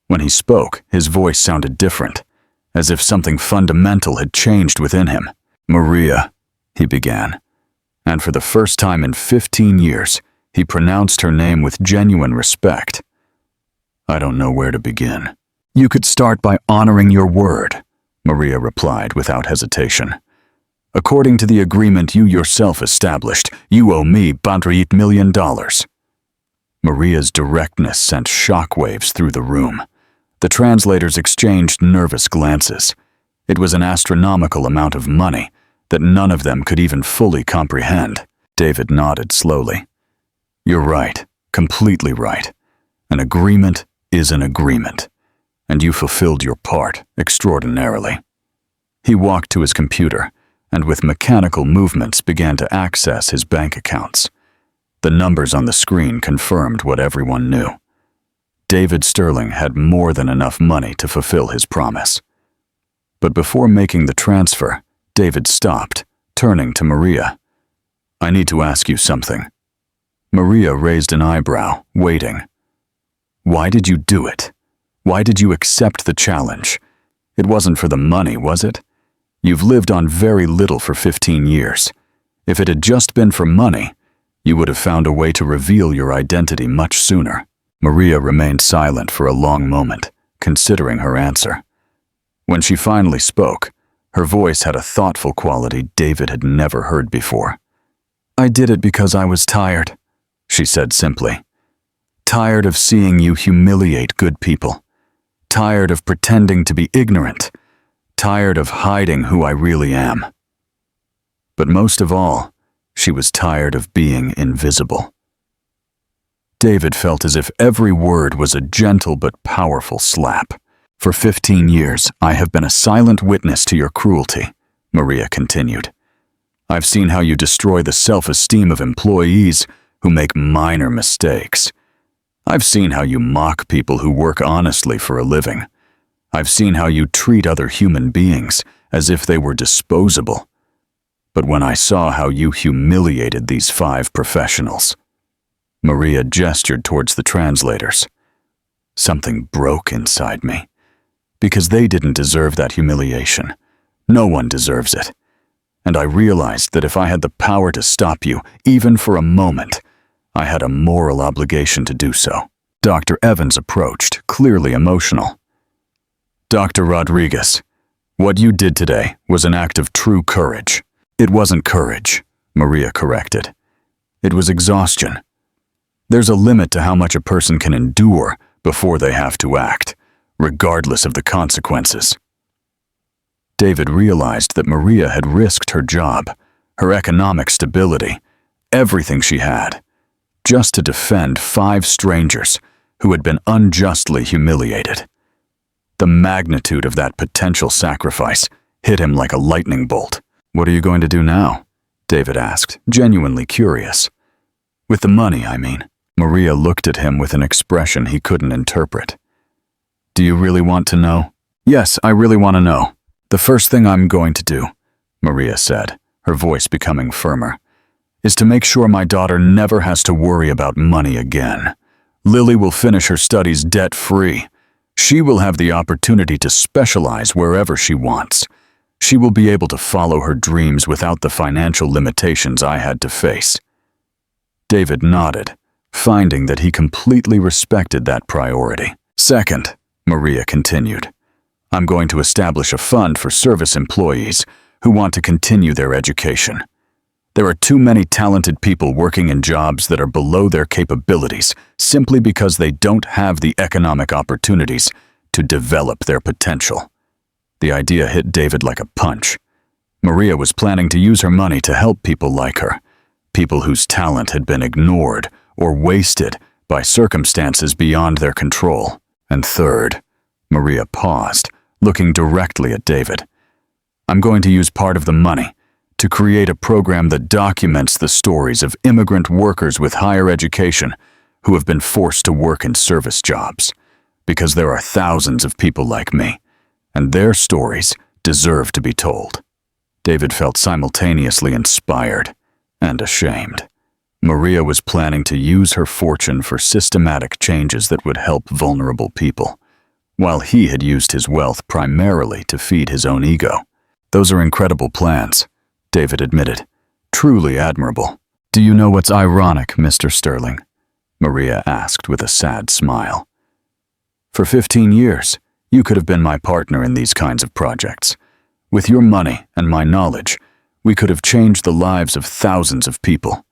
[SPEAKER 1] When he spoke, his voice sounded different, as if something fundamental had changed within him. "Maria," he began, and for the first time in 15 years, he pronounced her name with genuine respect. "I don't know where to begin." "You could start by honoring your word," Maria replied without hesitation. "According to the agreement you yourself established, you owe me $100 million. Maria's directness sent shockwaves through the room. The translators exchanged nervous glances. It was an astronomical amount of money that none of them could even fully comprehend. David nodded slowly. "You're right, completely right. An agreement is an agreement, and you fulfilled your part extraordinarily." He walked to his computer and with mechanical movements began to access his bank accounts. The numbers on the screen confirmed what everyone knew. David Sterling had more than enough money to fulfill his promise. But before making the transfer, David stopped, turning to Maria. "I need to ask you something." Maria raised an eyebrow, waiting. "Why did you do it? Why did you accept the challenge? It wasn't for the money, was it? You've lived on very little for 15 years. If it had just been for money, you would have found a way to reveal your identity much sooner." Maria remained silent for a long moment, considering her answer. When she finally spoke, her voice had a thoughtful quality David had never heard before. "I did it because I was tired," she said simply. "Tired of seeing you humiliate good people. Tired of pretending to be ignorant. Tired of hiding who I really am." But most of all, she was tired of being invisible. David felt as if every word was a gentle but powerful slap. "For 15 years, I have been a silent witness to your cruelty," Maria continued. "I've seen how you destroy the self-esteem of employees who make minor mistakes. I've seen how you mock people who work honestly for a living. I've seen how you treat other human beings as if they were disposable. But when I saw how you humiliated these 5 professionals," Maria gestured towards the translators, "something broke inside me. Because they didn't deserve that humiliation. No one deserves it. And I realized that if I had the power to stop you, even for a moment, I had a moral obligation to do so." Dr. Evans approached, clearly emotional. "Dr. Rodriguez, what you did today was an act of true courage." "It wasn't courage," Maria corrected. "It was exhaustion. There's a limit to how much a person can endure before they have to act, regardless of the consequences." David realized that Maria had risked her job, her economic stability, everything she had, just to defend 5 strangers who had been unjustly humiliated. The magnitude of that potential sacrifice hit him like a lightning bolt. "What are you going to do now?" David asked, genuinely curious. "With the money, I mean." Maria looked at him with an expression he couldn't interpret. "Do you really want to know?" "Yes, I really want to know. The first thing I'm going to do," Maria said, her voice becoming firmer, "is to make sure my daughter never has to worry about money again. Lily will finish her studies debt-free. She will have the opportunity to specialize wherever she wants. She will be able to follow her dreams without the financial limitations I had to face." David nodded, finding that he completely respected that priority. "Second," Maria continued, "I'm going to establish a fund for service employees who want to continue their education. There are too many talented people working in jobs that are below their capabilities simply because they don't have the economic opportunities to develop their potential." The idea hit David like a punch. Maria was planning to use her money to help people like her, people whose talent had been ignored or wasted by circumstances beyond their control. And third, Maria paused, looking directly at David, "I'm going to use part of the money to create a program that documents the stories of immigrant workers with higher education who have been forced to work in service jobs, because there are thousands of people like me, and their stories deserve to be told." David felt simultaneously inspired and ashamed. Maria was planning to use her fortune for systematic changes that would help vulnerable people, while he had used his wealth primarily to feed his own ego. "Those are incredible plans," David admitted. "Truly admirable." "Do you know what's ironic, Mr. Sterling?" Maria asked with a sad smile. "For 15 years, you could have been my partner in these kinds of projects. With your money and my knowledge, we could have changed the lives of thousands of people.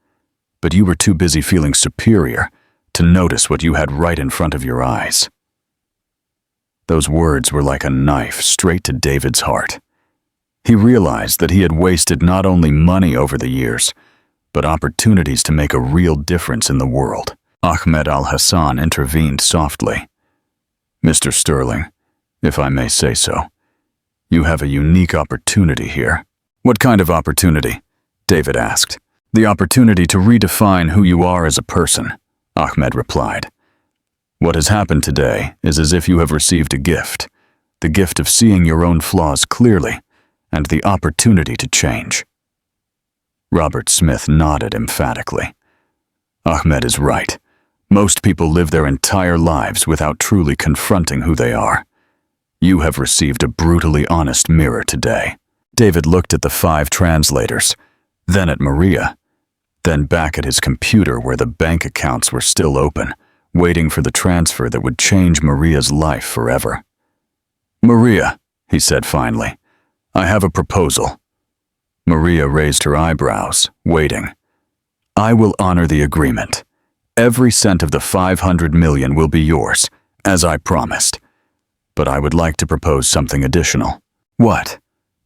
[SPEAKER 1] But you were too busy feeling superior to notice what you had right in front of your eyes. Those words were like a knife straight to David's heart. He realized that he had wasted not only money over the years, but opportunities to make a real difference in the world. Ahmed al-Hassan intervened softly. "Mr. Sterling, if I may say so, you have a unique opportunity here." "What kind of opportunity?" David asked. "The opportunity to redefine who you are as a person," Ahmed replied. "What has happened today is as if you have received a gift, the gift of seeing your own flaws clearly, and the opportunity to change." Robert Smith nodded emphatically. "Ahmed is right. Most people live their entire lives without truly confronting who they are. You have received a brutally honest mirror today." David looked at the 5 translators, then at Maria, then back at his computer where the bank accounts were still open, waiting for the transfer that would change Maria's life forever. "Maria," he said finally, "I have a proposal." Maria raised her eyebrows, waiting. "I will honor the agreement. Every cent of the 500 million will be yours, as I promised. But I would like to propose something additional." "What?"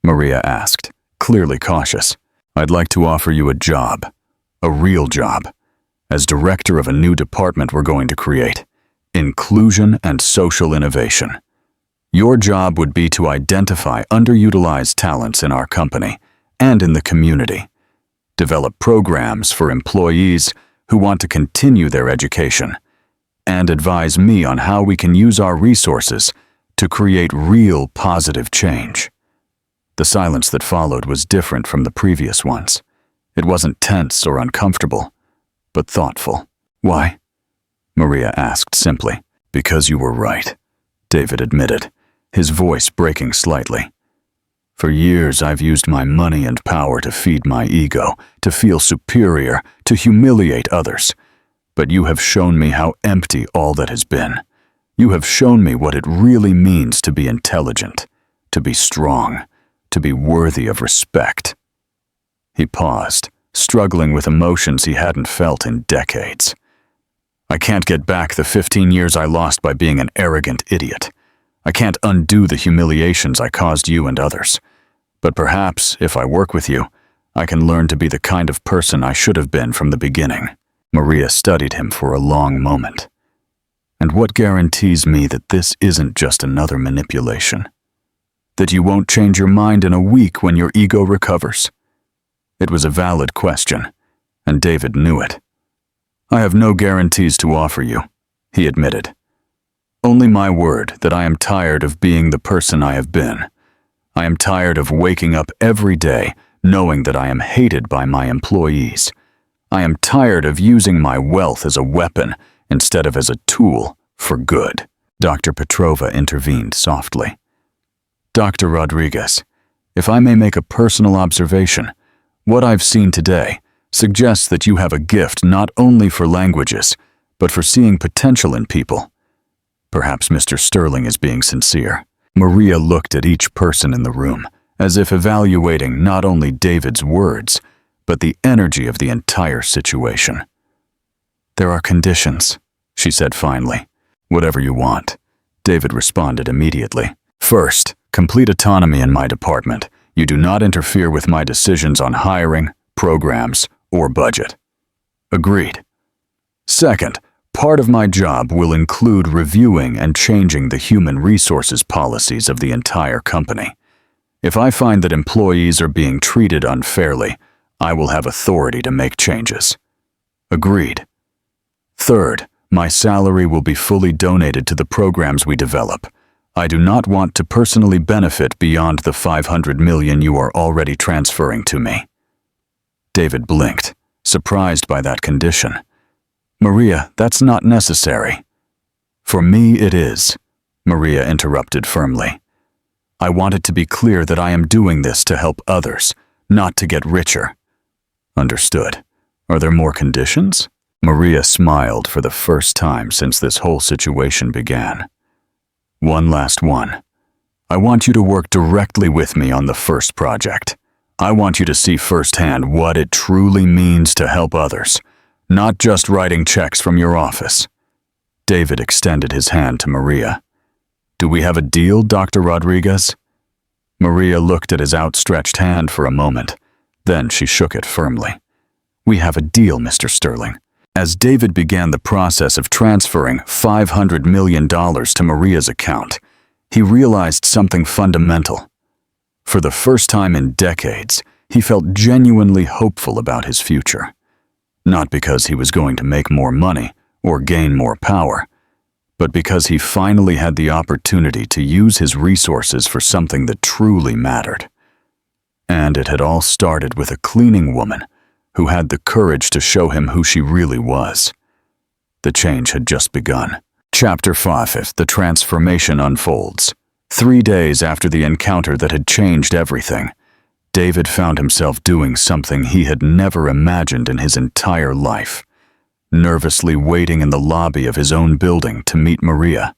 [SPEAKER 1] Maria asked, clearly cautious. "I'd like to offer you a job, a real job, as director of a new department we're going to create, inclusion and social innovation. Your job would be to identify underutilized talents in our company and in the community, develop programs for employees who want to continue their education, and advise me on how we can use our resources to create real positive change." The silence that followed was different from the previous ones. It wasn't tense or uncomfortable, but thoughtful. "Why?" Maria asked simply. "Because you were right," David admitted, his voice breaking slightly. "For years I've used my money and power to feed my ego, to feel superior, to humiliate others. But you have shown me how empty all that has been. You have shown me what it really means to be intelligent, to be strong, to be worthy of respect." He paused, struggling with emotions he hadn't felt in decades. "I can't get back the 15 years I lost by being an arrogant idiot. I can't undo the humiliations I caused you and others. But perhaps, if I work with you, I can learn to be the kind of person I should have been from the beginning." Maria studied him for a long moment. "And what guarantees me that this isn't just another manipulation? That you won't change your mind in a week when your ego recovers?" It was a valid question, and David knew it. "I have no guarantees to offer you," he admitted. "Only my word that I am tired of being the person I have been. I am tired of waking up every day knowing that I am hated by my employees. I am tired of using my wealth as a weapon instead of as a tool for good." Dr. Petrova intervened softly. "Dr. Rodriguez, if I may make a personal observation, what I've seen today suggests that you have a gift not only for languages, but for seeing potential in people. Perhaps Mr. Sterling is being sincere." Maria looked at each person in the room, as if evaluating not only David's words, but the energy of the entire situation. "There are conditions," she said finally. "Whatever you want," David responded immediately. "First, complete autonomy in my department. You do not interfere with my decisions on hiring, programs, or budget." "Agreed." "Second, part of my job will include reviewing and changing the human resources policies of the entire company. If I find that employees are being treated unfairly, I will have authority to make changes." "Agreed." "Third, my salary will be fully donated to the programs we develop. I do not want to personally benefit beyond the 500 million you are already transferring to me." David blinked, surprised by that condition. "Maria, that's not necessary." "For me it is," Maria interrupted firmly. "I want it to be clear that I am doing this to help others, not to get richer." "Understood. Are there more conditions?" Maria smiled for the first time since this whole situation began. "One last one. I want you to work directly with me on the first project. I want you to see firsthand what it truly means to help others, Not just writing checks from your office. David extended his hand to Maria. Do we have a deal, Dr. Rodriguez? Maria looked at his outstretched hand for a moment. Then she shook it firmly. We have a deal, Mr. Sterling. As David began the process of transferring $500 million to Maria's account, he realized something fundamental. For the first time in decades, he felt genuinely hopeful about his future. Not because he was going to make more money or gain more power, but because he finally had the opportunity to use his resources for something that truly mattered. And it had all started with a cleaning woman who had the courage to show him who she really was. The change had just begun. Chapter 5: The transformation unfolds. 3 days after the encounter that had changed everything, David found himself doing something he had never imagined in his entire life, nervously waiting in the lobby of his own building to meet Maria.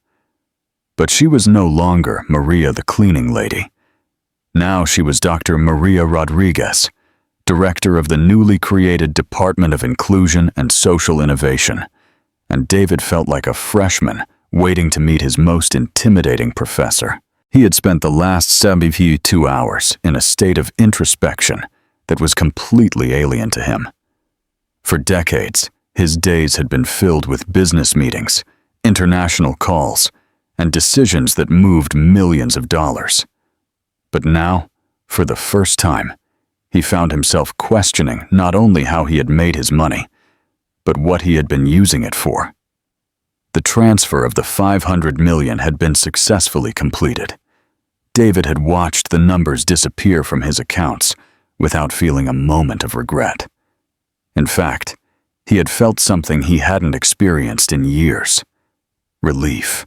[SPEAKER 1] But she was no longer Maria the cleaning lady. Now she was Dr. Maria Rodriguez, director of the newly created Department of Inclusion and Social Innovation, and David felt like a freshman waiting to meet his most intimidating professor. He had spent the last 72 hours in a state of introspection that was completely alien to him. For decades, his days had been filled with business meetings, international calls, and decisions that moved millions of dollars. But now, for the first time, he found himself questioning not only how he had made his money, but what he had been using it for. The transfer of the $500 million had been successfully completed. David had watched the numbers disappear from his accounts without feeling a moment of regret. In fact, he had felt something he hadn't experienced in years: relief.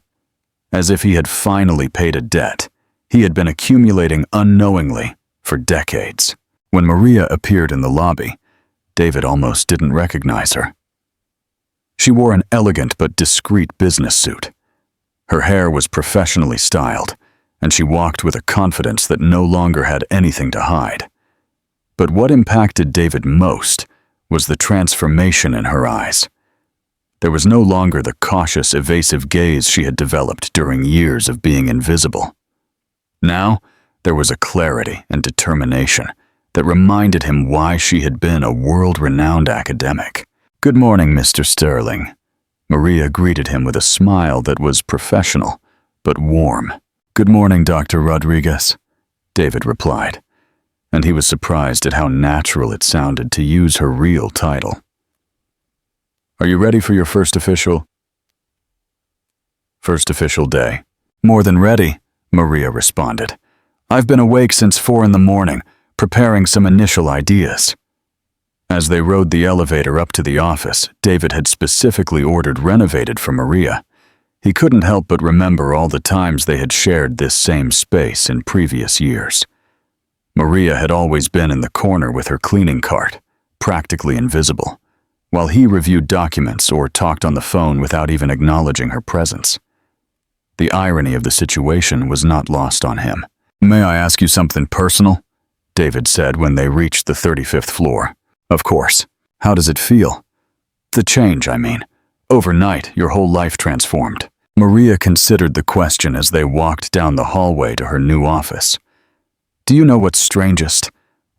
[SPEAKER 1] As if he had finally paid a debt he had been accumulating unknowingly for decades. When Maria appeared in the lobby, David almost didn't recognize her. She wore an elegant but discreet business suit. Her hair was professionally styled, and she walked with a confidence that no longer had anything to hide. But what impacted David most was the transformation in her eyes. There was no longer the cautious, evasive gaze she had developed during years of being invisible. Now, there was a clarity and determination that reminded him why she had been a world-renowned academic. "Good morning, Mr. Sterling." Maria greeted him with a smile that was professional, but warm. "Good morning, Dr. Rodriguez," David replied, and he was surprised at how natural it sounded to use her real title. "Are you ready for your first official day?" "More than ready," Maria responded. "I've been awake since 4 in the morning, preparing some initial ideas." As they rode the elevator up to the office David had specifically ordered renovated for Maria, he couldn't help but remember all the times they had shared this same space in previous years. Maria had always been in the corner with her cleaning cart, practically invisible, while he reviewed documents or talked on the phone without even acknowledging her presence. The irony of the situation was not lost on him. "May I ask you something personal?" David said when they reached the 35th floor. "Of course. How does it feel?" "The change, I mean. Overnight, your whole life transformed." Maria considered the question as they walked down the hallway to her new office. "Do you know what's strangest?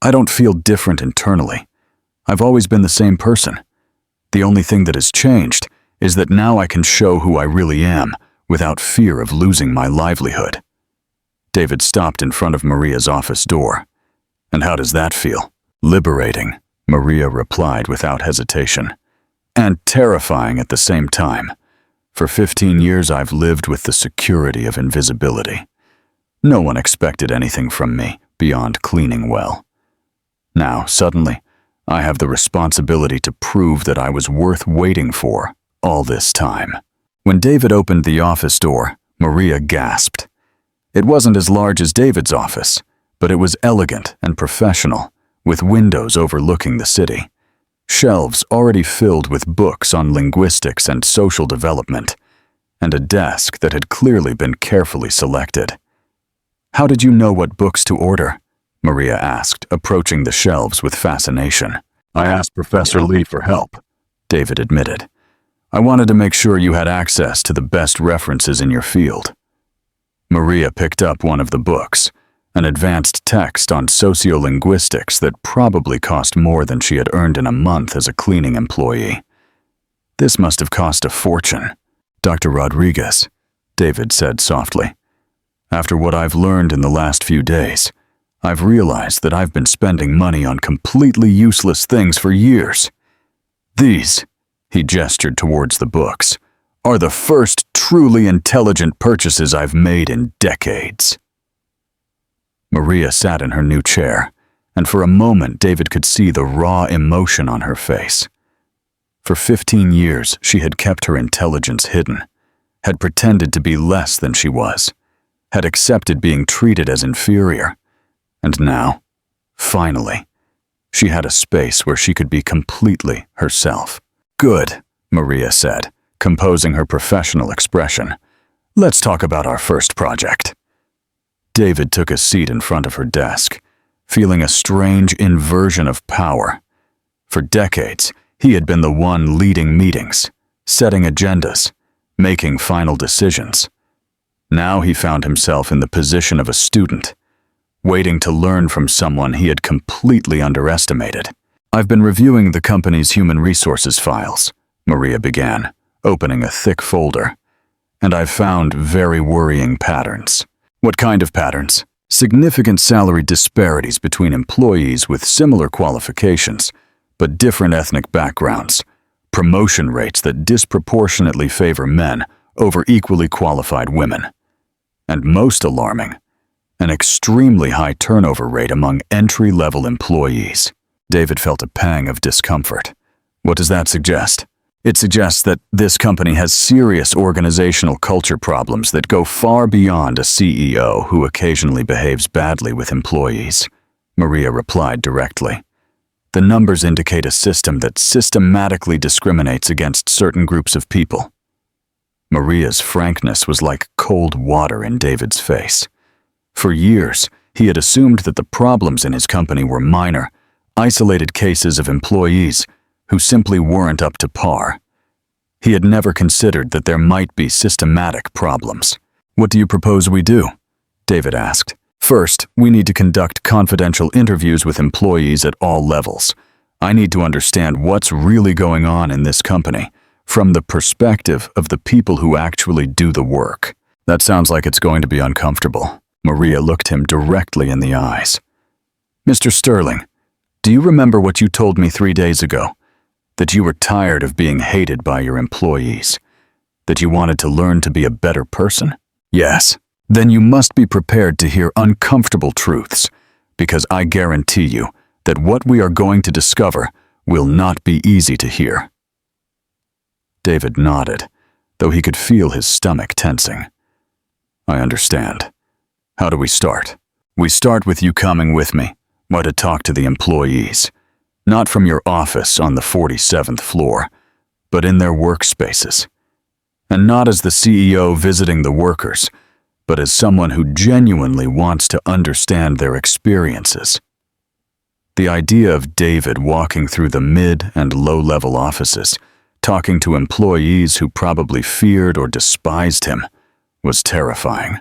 [SPEAKER 1] I don't feel different internally. I've always been the same person. The only thing that has changed is that now I can show who I really am without fear of losing my livelihood." David stopped in front of Maria's office door. "And how does that feel?" "Liberating," Maria replied without hesitation. "And terrifying at the same time. For 15 years I've lived with the security of invisibility. No one expected anything from me beyond cleaning well. Now, suddenly, I have the responsibility to prove that I was worth waiting for all this time." When David opened the office door, Maria gasped. It wasn't as large as David's office, but it was elegant and professional, with windows overlooking the city. Shelves already filled with books on linguistics and social development, and a desk that had clearly been carefully selected. "How did you know what books to order?" Maria asked, approaching the shelves with fascination. "I asked Professor Lee for help," David admitted. "I wanted to make sure you had access to the best references in your field." Maria picked up one of the books, an advanced text on sociolinguistics that probably cost more than she had earned in a month as a cleaning employee. "This must have cost a fortune." "Dr. Rodriguez," David said softly, "after what I've learned in the last few days, I've realized that I've been spending money on completely useless things for years. These," he gestured towards the books, "are the first truly intelligent purchases I've made in decades." Maria sat in her new chair, and for a moment David could see the raw emotion on her face. For 15 years, she had kept her intelligence hidden, had pretended to be less than she was, had accepted being treated as inferior, and now, finally, she had a space where she could be completely herself. "Good," Maria said, composing her professional expression. "Let's talk about our first project." David took a seat in front of her desk, feeling a strange inversion of power. For decades, he had been the one leading meetings, setting agendas, making final decisions. Now he found himself in the position of a student, waiting to learn from someone he had completely underestimated. "I've been reviewing the company's human resources files," Maria began, opening a thick folder, "and I've found very worrying patterns." "What kind of patterns?" "Significant salary disparities between employees with similar qualifications, but different ethnic backgrounds, promotion rates that disproportionately favor men over equally qualified women, and most alarming, an extremely high turnover rate among entry-level employees." David felt a pang of discomfort. "What does that suggest?" "It suggests that this company has serious organizational culture problems that go far beyond a CEO who occasionally behaves badly with employees," Maria replied directly. "The numbers indicate a system that systematically discriminates against certain groups of people." Maria's frankness was like cold water in David's face. For years, he had assumed that the problems in his company were minor, isolated cases of employees who simply weren't up to par. He had never considered that there might be systematic problems. "What do you propose we do?" David asked. "First, we need to conduct confidential interviews with employees at all levels. I need to understand what's really going on in this company, from the perspective of the people who actually do the work." "That sounds like it's going to be uncomfortable." Maria looked him directly in the eyes. "Mr. Sterling, do you remember what you told me 3 days ago? That you were tired of being hated by your employees? That you wanted to learn to be a better person?" "Yes." "Then you must be prepared to hear uncomfortable truths, because I guarantee you that what we are going to discover will not be easy to hear." David nodded, though he could feel his stomach tensing. "I understand. How do we start?" "We start with you coming with me, to talk to the employees. Not from your office on the 47th floor, but in their workspaces. And not as the CEO visiting the workers, but as someone who genuinely wants to understand their experiences." The idea of David walking through the mid- and low-level offices, talking to employees who probably feared or despised him, was terrifying.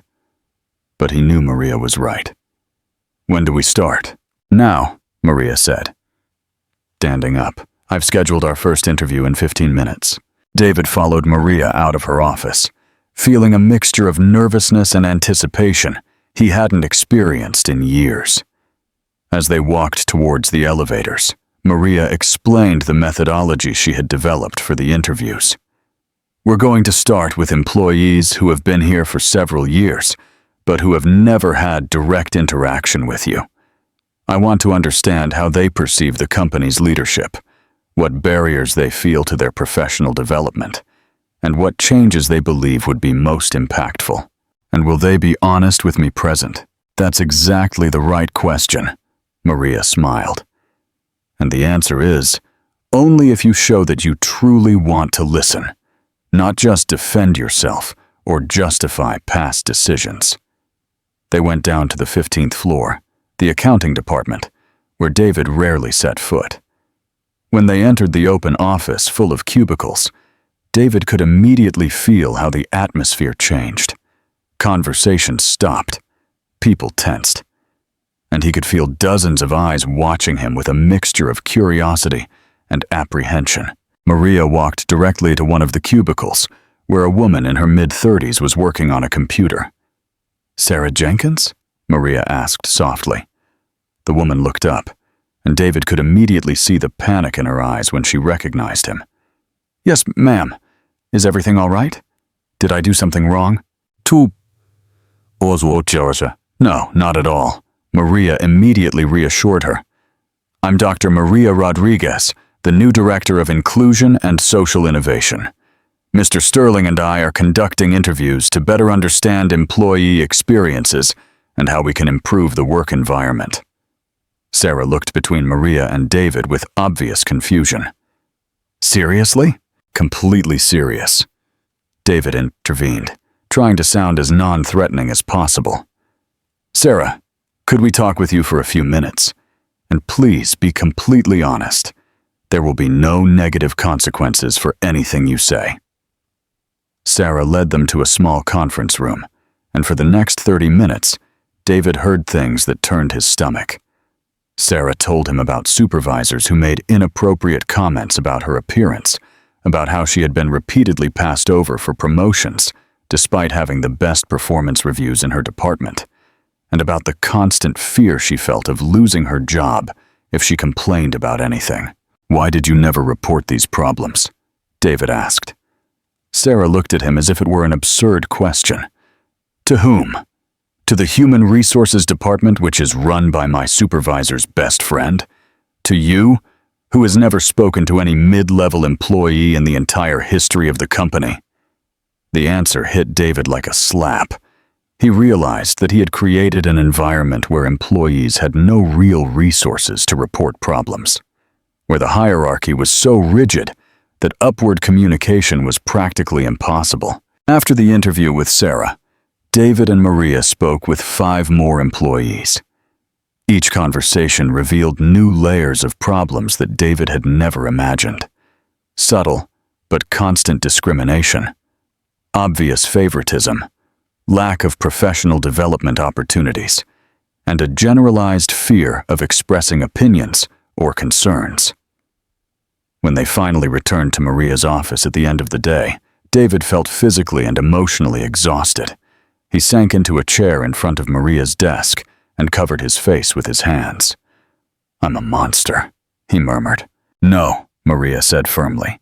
[SPEAKER 1] But he knew Maria was right. "When do we start?" "Now," Maria said, standing up. "I've scheduled our first interview in 15 minutes." David followed Maria out of her office, feeling a mixture of nervousness and anticipation he hadn't experienced in years. As they walked towards the elevators, Maria explained the methodology she had developed for the interviews. "We're going to start with employees who have been here for several years, but who have never had direct interaction with you. I want to understand how they perceive the company's leadership, what barriers they feel to their professional development, and what changes they believe would be most impactful. And will they be honest with me present?" "That's exactly the right question," Maria smiled. "And the answer is, only if you show that you truly want to listen, not just defend yourself or justify past decisions." They went down to the 15th floor, the accounting department, where David rarely set foot. When they entered the open office full of cubicles, David could immediately feel how the atmosphere changed. Conversations stopped. People tensed. And he could feel dozens of eyes watching him with a mixture of curiosity and apprehension. Maria walked directly to one of the cubicles, where a woman in her mid-30s was working on a computer. "Sarah Jenkins?" Maria asked softly. The woman looked up, and David could immediately see the panic in her eyes when she recognized him. "Yes, ma'am. Is everything all right? Did I do something wrong?" No, not at all. Maria immediately reassured her. "I'm Dr. Maria Rodriguez, the new Director of Inclusion and Social Innovation. Mr. Sterling and I are conducting interviews to better understand employee experiences and how we can improve the work environment." Sarah looked between Maria and David with obvious confusion. "Seriously?" "Completely serious." David intervened, trying to sound as non-threatening as possible. "Sarah, could we talk with you for a few minutes? And please be completely honest. There will be no negative consequences for anything you say." Sarah led them to a small conference room, and for the next 30 minutes, David heard things that turned his stomach. Sarah told him about supervisors who made inappropriate comments about her appearance, about how she had been repeatedly passed over for promotions despite having the best performance reviews in her department, and about the constant fear she felt of losing her job if she complained about anything. "Why did you never report these problems?" David asked. Sarah looked at him as if it were an absurd question. "To whom? To the Human Resources Department, which is run by my supervisor's best friend? To you, who has never spoken to any mid-level employee in the entire history of the company?" The answer hit David like a slap. He realized that he had created an environment where employees had no real resources to report problems, where the hierarchy was so rigid that upward communication was practically impossible. After the interview with Sarah, David and Maria spoke with 5 more employees. Each conversation revealed new layers of problems that David had never imagined. Subtle, but constant discrimination, obvious favoritism, lack of professional development opportunities, and a generalized fear of expressing opinions or concerns. When they finally returned to Maria's office at the end of the day, David felt physically and emotionally exhausted. He sank into a chair in front of Maria's desk and covered his face with his hands. "I'm a monster," he murmured. "No," Maria said firmly.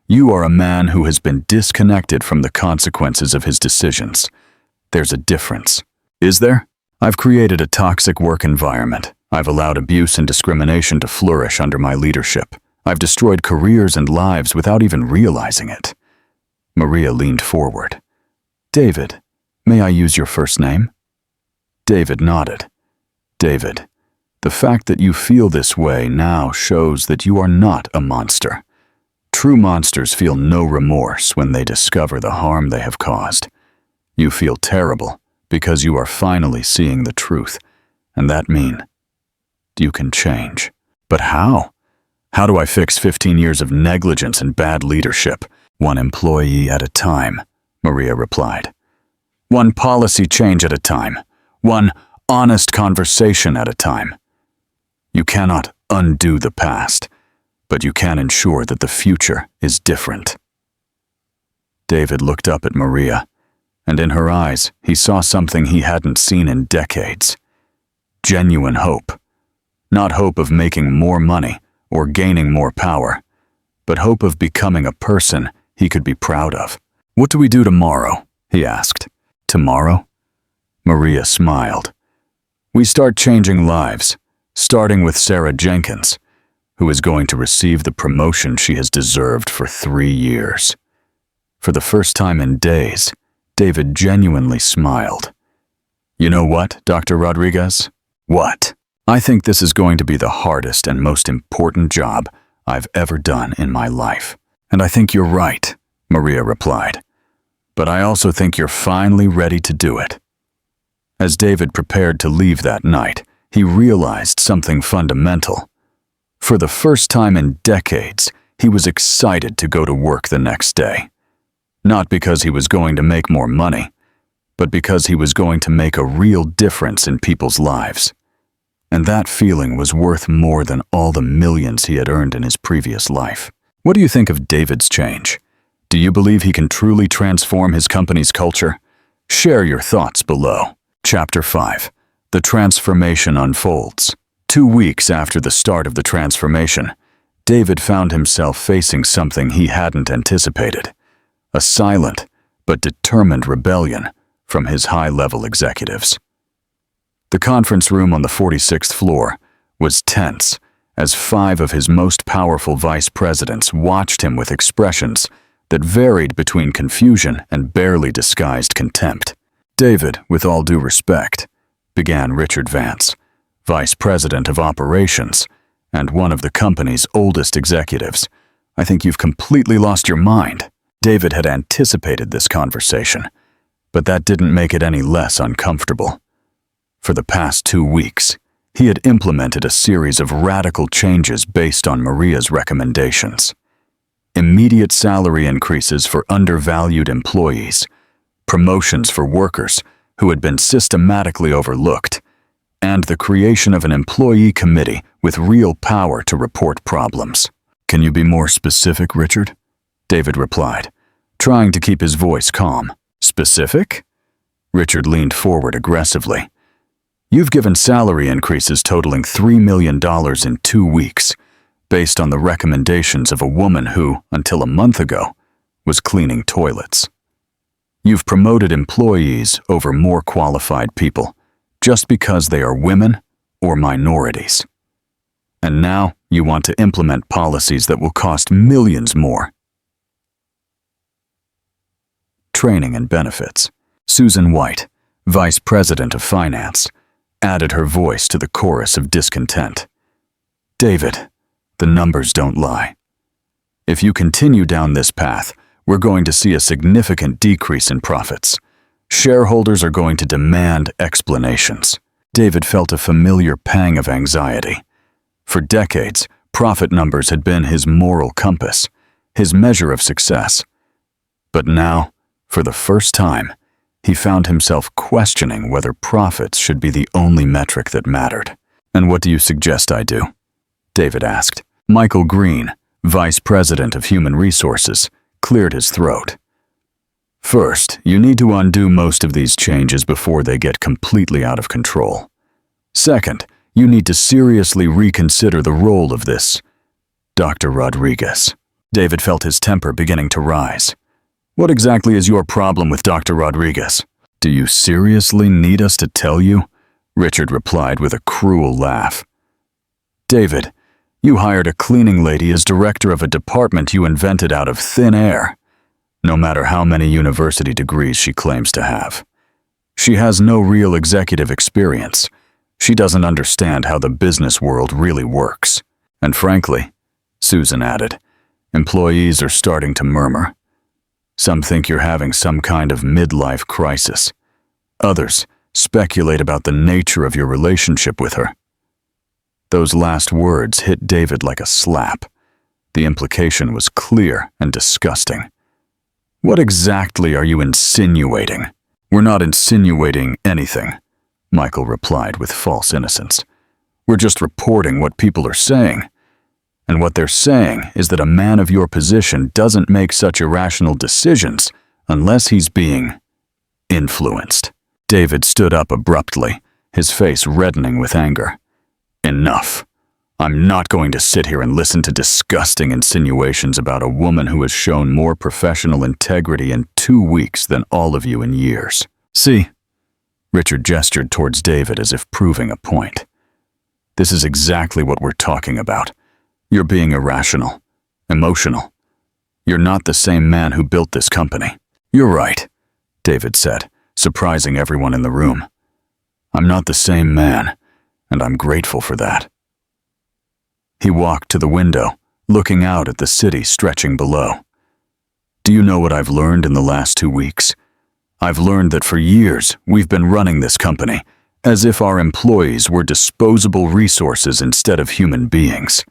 [SPEAKER 1] "You are a man who has been disconnected from the consequences of his decisions. There's a difference." "Is there?" "I've created a toxic work environment. I've allowed abuse and discrimination to flourish under my leadership. I've destroyed careers and lives without even realizing it." Maria leaned forward. "David, may I use your first name?" David nodded. "David, the fact that you feel this way now shows that you are not a monster. True monsters feel no remorse when they discover the harm they have caused. You feel terrible because you are finally seeing the truth, and that means you can change. But how? How do I fix 15 years of negligence and bad leadership? One employee at a time," Maria replied. "One policy change at a time. One honest conversation at a time. You cannot undo the past, but you can ensure that the future is different." David looked up at Maria, and in her eyes he saw something he hadn't seen in decades. Genuine hope. Not hope of making more money or gaining more power, but hope of becoming a person he could be proud of. "What do we do tomorrow?" he asked. "Tomorrow?" Maria smiled. "We start changing lives, starting with Sarah Jenkins, who is going to receive the promotion she has deserved for 3 years." For the first time in days, David genuinely smiled. "You know what, Dr. Rodriguez?" "What?" "I think this is going to be the hardest and most important job I've ever done in my life." "And I think you're right," Maria replied. "But I also think you're finally ready to do it." As David prepared to leave that night, he realized something fundamental. For the first time in decades, he was excited to go to work the next day. Not because he was going to make more money, but because he was going to make a real difference in people's lives. And that feeling was worth more than all the millions he had earned in his previous life. What do you think of David's change? Do you believe he can truly transform his company's culture? Share your thoughts below. Chapter 5. The transformation unfolds. 2 weeks after the start of the transformation, David found himself facing something he hadn't anticipated. A silent but determined rebellion from his high-level executives. The conference room on the 46th floor was tense as 5 of his most powerful vice presidents watched him with expressions that varied between confusion and barely disguised contempt. "David, with all due respect," began Richard Vance, vice president of operations and one of the company's oldest executives, "I think you've completely lost your mind." David had anticipated this conversation, but that didn't make it any less uncomfortable. For the past 2 weeks, he had implemented a series of radical changes based on Maria's recommendations. Immediate salary increases for undervalued employees, promotions for workers who had been systematically overlooked, and the creation of an employee committee with real power to report problems. "Can you be more specific, Richard?" David replied, trying to keep his voice calm. "Specific?" Richard leaned forward aggressively. "You've given salary increases totaling $3 million in 2 weeks, based on the recommendations of a woman who, until a month ago, was cleaning toilets. You've promoted employees over more qualified people, just because they are women or minorities. And now you want to implement policies that will cost millions more." Training and benefits. Susan White, vice president of finance, added her voice to the chorus of discontent. "David, the numbers don't lie. If you continue down this path, we're going to see a significant decrease in profits. Shareholders are going to demand explanations." David felt a familiar pang of anxiety. For decades, profit numbers had been his moral compass, his measure of success. But now, for the first time, he found himself questioning whether profits should be the only metric that mattered. "And what do you suggest I do?" David asked. Michael Green, vice president of human resources, cleared his throat. "First, you need to undo most of these changes before they get completely out of control. Second, you need to seriously reconsider the role of this Dr. Rodriguez." David felt his temper beginning to rise. "What exactly is your problem with Dr. Rodriguez?" "Do you seriously need us to tell you?" Richard replied with a cruel laugh. "David, you hired a cleaning lady as director of a department you invented out of thin air, no matter how many university degrees she claims to have. She has no real executive experience. She doesn't understand how the business world really works. And frankly," Susan added, "employees are starting to murmur. Some think you're having some kind of midlife crisis. Others speculate about the nature of your relationship with her." Those last words hit David like a slap. The implication was clear and disgusting. "What exactly are you insinuating?" "We're not insinuating anything," Michael replied with false innocence. "We're just reporting what people are saying. And what they're saying is that a man of your position doesn't make such irrational decisions unless he's being influenced." David stood up abruptly, his face reddening with anger. "Enough. I'm not going to sit here and listen to disgusting insinuations about a woman who has shown more professional integrity in 2 weeks than all of you in years. See?" Richard gestured towards David as if proving a point. "This is exactly what we're talking about. You're being irrational, emotional. You're not the same man who built this company." "You're right," David said, surprising everyone in the room. "I'm not the same man, and I'm grateful for that." He walked to the window, looking out at the city stretching below. "Do you know what I've learned in the last 2 weeks? I've learned that for years we've been running this company as if our employees were disposable resources instead of human beings.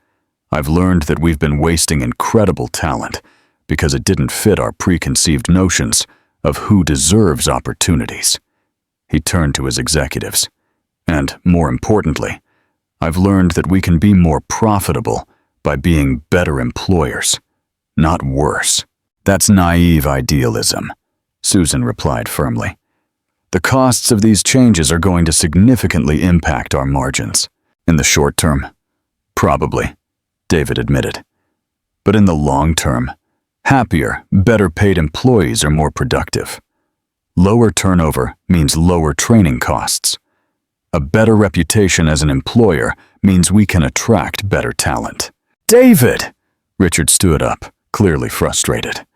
[SPEAKER 1] I've learned that we've been wasting incredible talent because it didn't fit our preconceived notions of who deserves opportunities." He turned to his executives. "And, more importantly, I've learned that we can be more profitable by being better employers, not worse." "That's naive idealism," Susan replied firmly. "The costs of these changes are going to significantly impact our margins." "In the short term, probably," David admitted. "But in the long term, happier, better-paid employees are more productive. Lower turnover means lower training costs. A better reputation as an employer means we can attract better talent." "David!" Richard stood up, clearly frustrated.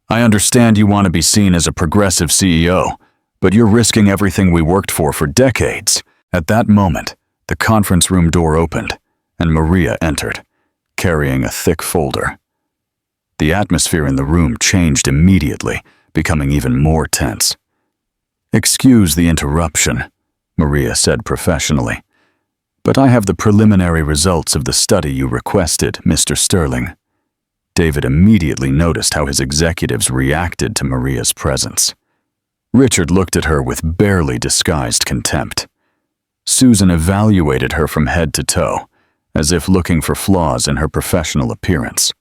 [SPEAKER 1] "I understand you want to be seen as a progressive CEO, but you're risking everything we worked for decades." At that moment, the conference room door opened, and Maria entered, carrying a thick folder. The atmosphere in the room changed immediately, becoming even more tense. "Excuse the interruption," Maria said professionally, "but I have the preliminary results of the study you requested, Mr. Sterling." David immediately noticed how his executives reacted to Maria's presence. Richard looked at her with barely disguised contempt. Susan evaluated her from head to toe, as if looking for flaws in her professional appearance,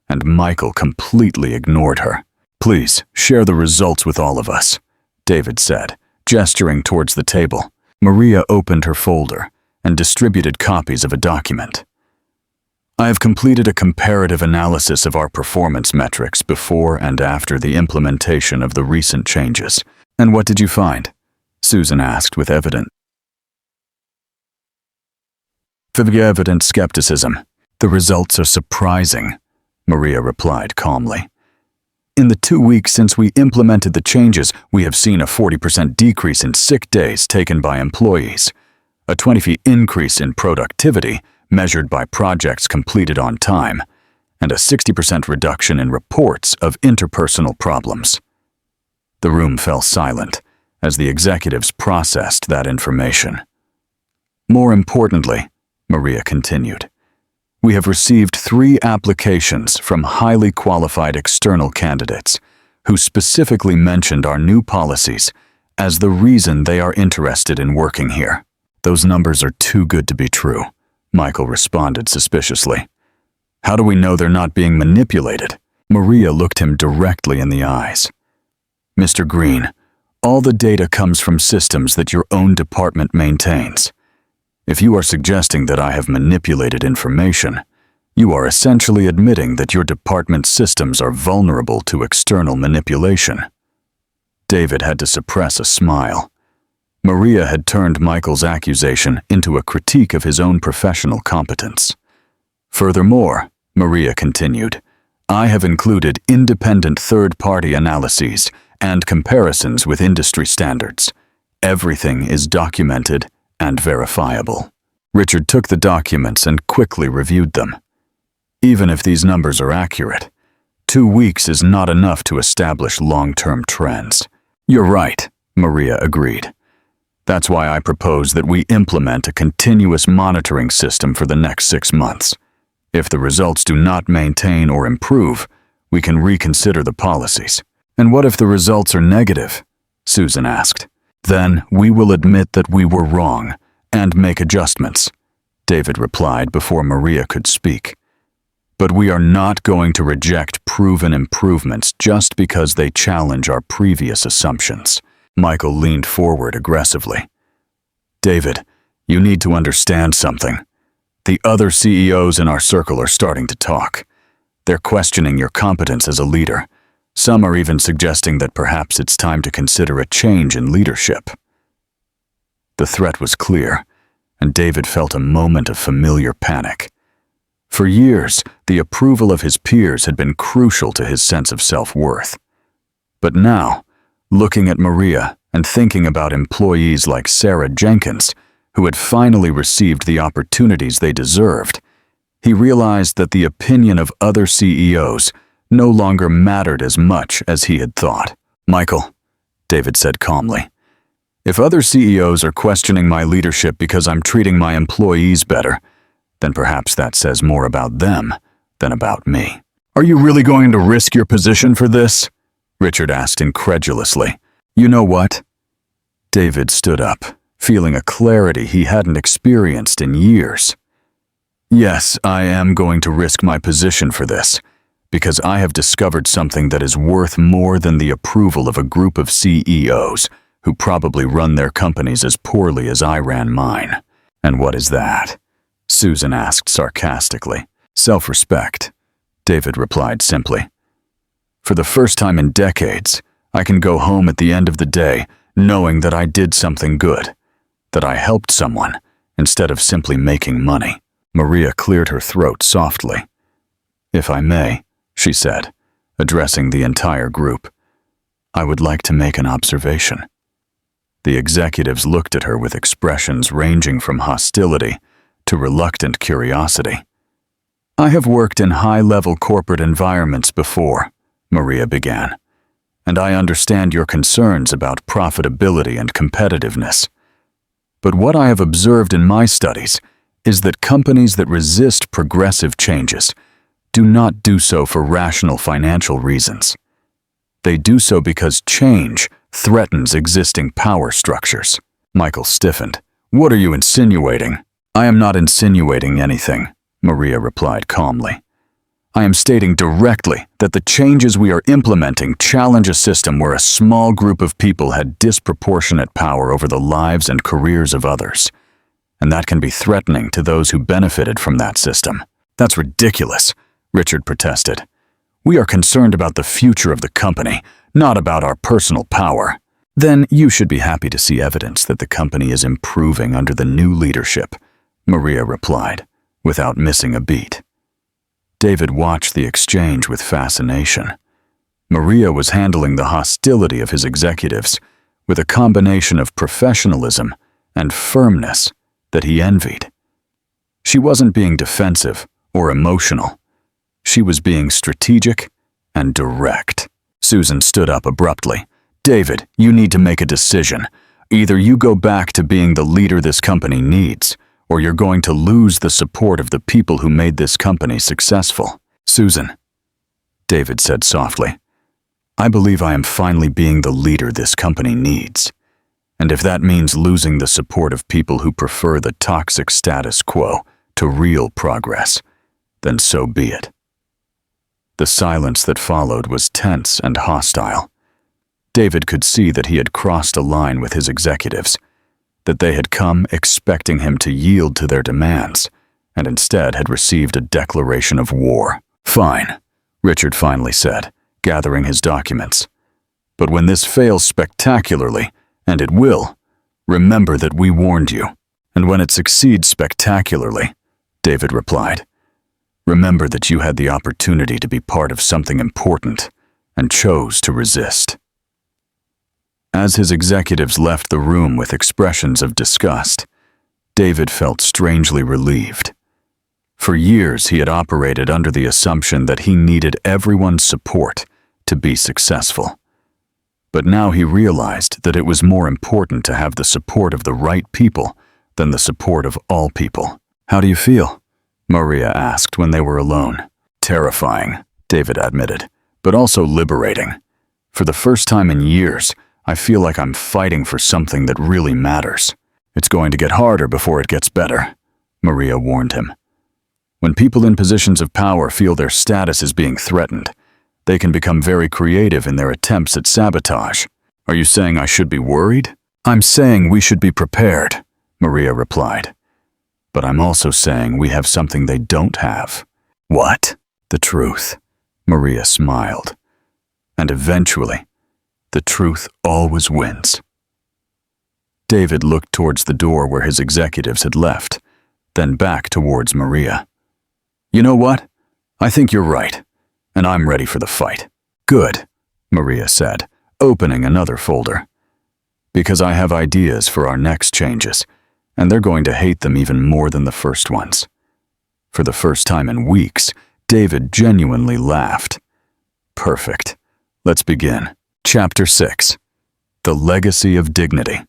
[SPEAKER 1] and Michael completely ignored her. "Please, share the results with all of us," David said, gesturing towards the table. Maria opened her folder and distributed copies of a document. "I have completed a comparative analysis of our performance metrics before and after the implementation of the recent changes." "And what did you find?" Susan asked with evident skepticism. "The results are surprising," Maria replied calmly. "In the 2 weeks since we implemented the changes, we have seen a 40% decrease in sick days taken by employees, a 20% increase in productivity measured by projects completed on time, and a 60% reduction in reports of interpersonal problems." The room fell silent as the executives processed that information. "More importantly," Maria continued, "we have received 3 applications from highly qualified external candidates who specifically mentioned our new policies as the reason they are interested in working here." "Those numbers are too good to be true," Michael responded suspiciously. "How do we know they're not being manipulated?" Maria looked him directly in the eyes. "Mr. Green, all the data comes from systems that your own department maintains. If you are suggesting that I have manipulated information, you are essentially admitting that your department's systems are vulnerable to external manipulation." David had to suppress a smile. Maria had turned Michael's accusation into a critique of his own professional competence. "Furthermore," Maria continued, "I have included independent third-party analyses and comparisons with industry standards. Everything is documented and verifiable." Richard took the documents and quickly reviewed them. "Even if these numbers are accurate, 2 weeks is not enough to establish long-term trends." "You're right," Maria agreed. "That's why I propose that we implement a continuous monitoring system for the next 6 months. If the results do not maintain or improve, we can reconsider the policies." "And what if the results are negative?" Susan asked. "Then we will admit that we were wrong and make adjustments," David replied before Maria could speak. "But we are not going to reject proven improvements just because they challenge our previous assumptions." Michael leaned forward aggressively. "David, you need to understand something. The other CEOs in our circle are starting to talk. They're questioning your competence as a leader. Some are even suggesting that perhaps it's time to consider a change in leadership." The threat was clear, and David felt a moment of familiar panic. For years, the approval of his peers had been crucial to his sense of self-worth. But now, looking at Maria and thinking about employees like Sarah Jenkins, who had finally received the opportunities they deserved, he realized that the opinion of other CEOs no longer mattered as much as he had thought. "Michael," David said calmly, "if other CEOs are questioning my leadership because I'm treating my employees better, then perhaps that says more about them than about me. Are you really going to risk your position for this? Richard asked incredulously. You know what? David stood up, feeling a clarity he hadn't experienced in years. Yes, I am going to risk my position for this, because I have discovered something that is worth more than the approval of a group of CEOs who probably run their companies as poorly as I ran mine. And what is that? Susan asked sarcastically. Self-respect, David replied simply. For the first time in decades, I can go home at the end of the day knowing that I did something good, that I helped someone, instead of simply making money. Maria cleared her throat softly. If I may, she said, addressing the entire group, I would like to make an observation. The executives looked at her with expressions ranging from hostility to reluctant curiosity. I have worked in high-level corporate environments before, Maria began, and I understand your concerns about profitability and competitiveness. But what I have observed in my studies is that companies that resist progressive changes do not do so for rational financial reasons. They do so because change threatens existing power structures. Michael stiffened. What are you insinuating? I am not insinuating anything, Maria replied calmly. I am stating directly that the changes we are implementing challenge a system where a small group of people had disproportionate power over the lives and careers of others. And that can be threatening to those who benefited from that system. That's ridiculous, Richard protested. We are concerned about the future of the company, not about our personal power. Then you should be happy to see evidence that the company is improving under the new leadership, Maria replied, without missing a beat. David watched the exchange with fascination. Maria was handling the hostility of his executives with a combination of professionalism and firmness that he envied. She wasn't being defensive or emotional. She was being strategic and direct. Susan stood up abruptly. David, you need to make a decision. Either you go back to being the leader this company needs, or you're going to lose the support of the people who made this company successful. Susan, David said softly, I believe I am finally being the leader this company needs. And if that means losing the support of people who prefer the toxic status quo to real progress, then so be it. The silence that followed was tense and hostile. David could see that he had crossed a line with his executives, that they had come expecting him to yield to their demands, and instead had received a declaration of war. Fine, Richard finally said, gathering his documents. But when this fails spectacularly, and it will, remember that we warned you. And when it succeeds spectacularly, David replied, remember that you had the opportunity to be part of something important and chose to resist. As his executives left the room with expressions of disgust, David felt strangely relieved. For years he had operated under the assumption that he needed everyone's support to be successful. But now he realized that it was more important to have the support of the right people than the support of all people. How do you feel? Maria asked when they were alone. Terrifying, David admitted, but also liberating. For the first time in years, I feel like I'm fighting for something that really matters. It's going to get harder before it gets better, Maria warned him. When people in positions of power feel their status is being threatened, they can become very creative in their attempts at sabotage. Are you saying I should be worried? I'm saying we should be prepared, Maria replied. But I'm also saying we have something they don't have. What? The truth, Maria smiled. And eventually, the truth always wins. David looked towards the door where his executives had left, then back towards Maria. You know what? I think you're right, and I'm ready for the fight. Good, Maria said, opening another folder. Because I have ideas for our next changes, and they're going to hate them even more than the first ones. For the first time in weeks, David genuinely laughed. Perfect. Let's begin. Chapter 6. The Legacy of Dignity.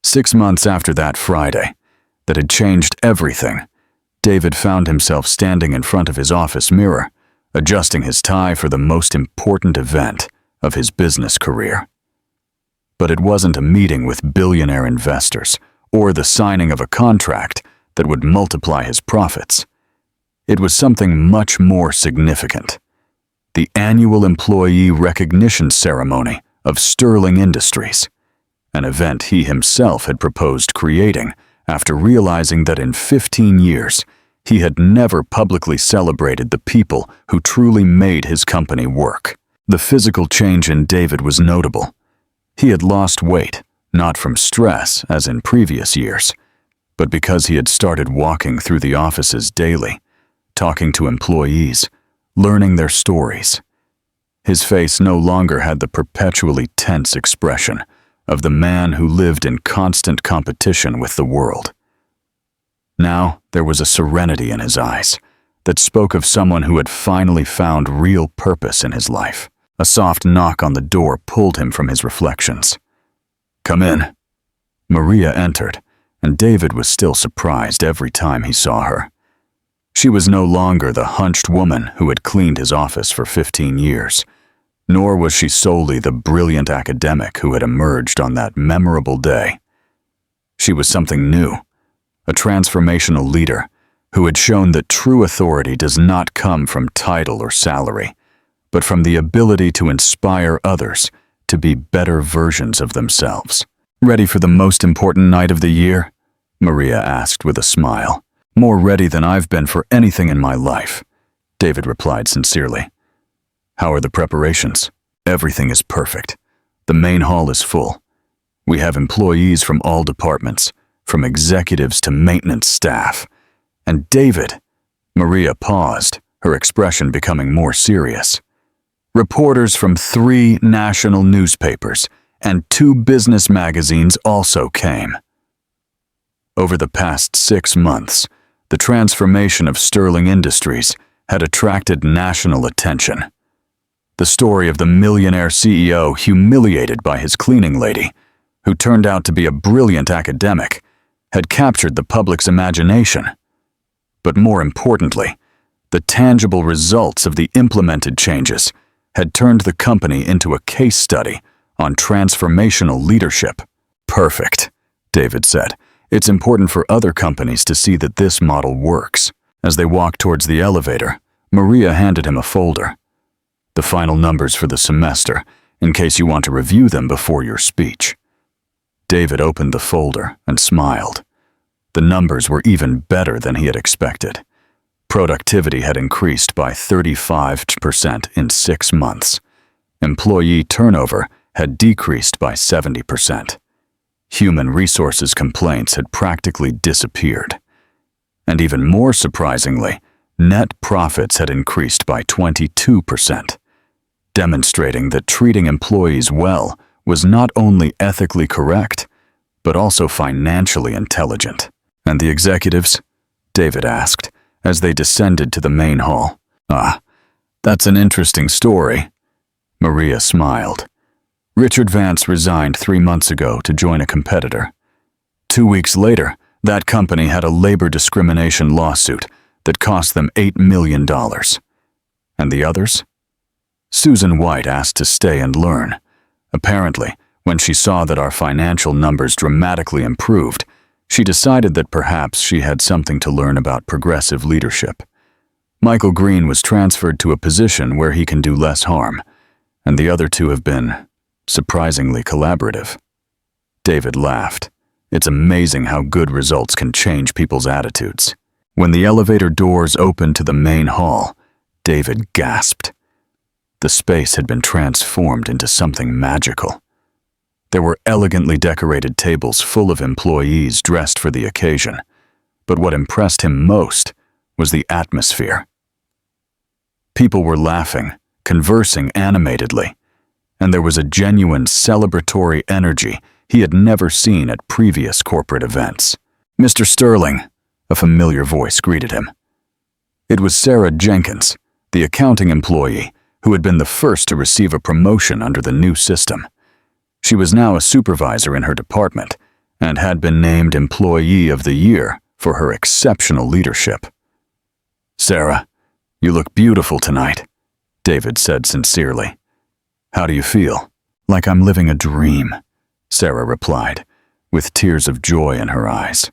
[SPEAKER 1] 6 months after that Friday, that had changed everything. David found himself standing in front of his office mirror, adjusting his tie for the most important event of his business career. But it wasn't a meeting with billionaire investors or the signing of a contract that would multiply his profits. It was something much more significant: the annual employee recognition ceremony of Sterling Industries, an event he himself had proposed creating after realizing that in 15 years he had never publicly celebrated the people who truly made his company work. The physical change in David was notable. He had lost weight, not from stress as in previous years, but because he had started walking through the offices daily, talking to employees, learning their stories. His face no longer had the perpetually tense expression of the man who lived in constant competition with the world. Now there was a serenity in his eyes that spoke of someone who had finally found real purpose in his life. A soft knock on the door pulled him from his reflections. "Come in." Maria entered, and David was still surprised every time he saw her. She was no longer the hunched woman who had cleaned his office for 15 years, nor was she solely the brilliant academic who had emerged on that memorable day. She was something new, a transformational leader who had shown that true authority does not come from title or salary, but from the ability to inspire others to be better versions of themselves. "Ready for the most important night of the year?" Maria asked with a smile. "More ready than I've been for anything in my life," David replied sincerely. "How are the preparations?" "Everything is perfect. The main hall is full. We have employees from all departments, from executives to maintenance staff. And David," Maria paused, her expression becoming more serious, "reporters from 3 national newspapers and 2 business magazines also came." Over the past 6 months, the transformation of Sterling Industries had attracted national attention. The story of the millionaire CEO humiliated by his cleaning lady, who turned out to be a brilliant academic, had captured the public's imagination. But more importantly, the tangible results of the implemented changes had turned the company into a case study on transformational leadership. "Perfect," David said. "It's important for other companies to see that this model works." As they walked towards the elevator, Maria handed him a folder. "The final numbers for the semester, in case you want to review them before your speech." David opened the folder and smiled. The numbers were even better than he had expected. Productivity had increased by 35% in 6 months. Employee turnover had decreased by 70%. Human resources complaints had practically disappeared. And even more surprisingly, net profits had increased by 22%, demonstrating that treating employees well was not only ethically correct, but also financially intelligent. "And the executives?" David asked, as they descended to the main hall. "Ah, that's an interesting story." Maria smiled. "Richard Vance resigned 3 months ago to join a competitor. 2 weeks later, that company had a labor discrimination lawsuit that cost them $8 million. And the others?" "Susan White asked to stay and learn. Apparently, when she saw that our financial numbers dramatically improved, she decided that perhaps she had something to learn about progressive leadership. Michael Green was transferred to a position where he can do less harm, and the other 2 have been surprisingly collaborative." David laughed. It's amazing how good results can change people's attitudes. When the elevator doors opened to the main hall, David gasped. The space had been transformed into something magical. There were elegantly decorated tables full of employees dressed for the occasion, but what impressed him most was the atmosphere. People were laughing, conversing animatedly, and there was a genuine celebratory energy he had never seen at previous corporate events. "Mr. Sterling," a familiar voice greeted him. It was Sarah Jenkins, the accounting employee who had been the first to receive a promotion under the new system. She was now a supervisor in her department, and had been named Employee of the Year for her exceptional leadership. "Sarah, you look beautiful tonight," David said sincerely. "How do you feel?" "Like I'm living a dream," Sarah replied, with tears of joy in her eyes.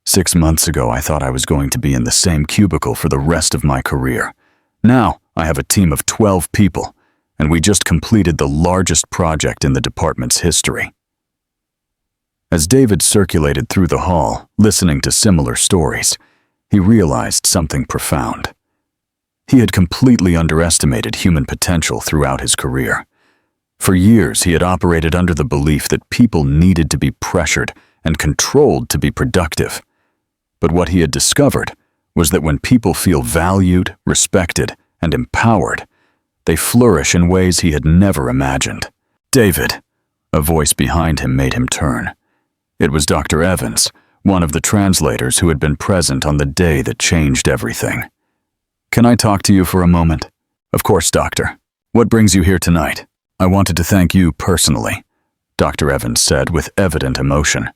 [SPEAKER 1] "6 months ago, I thought I was going to be in the same cubicle for the rest of my career. Now, I have a team of 12 people, and we just completed the largest project in the department's history." As David circulated through the hall, listening to similar stories, he realized something profound. He had completely underestimated human potential throughout his career. For years, he had operated under the belief that people needed to be pressured and controlled to be productive. But what he had discovered was that when people feel valued, respected, and empowered, they flourish in ways he had never imagined. "David," a voice behind him made him turn. It was Dr. Evans, one of the translators who had been present on the day that changed everything. "Can I talk to you for a moment?" "Of course, doctor. What brings you here tonight?" "I wanted to thank you personally," Dr. Evans said with evident emotion.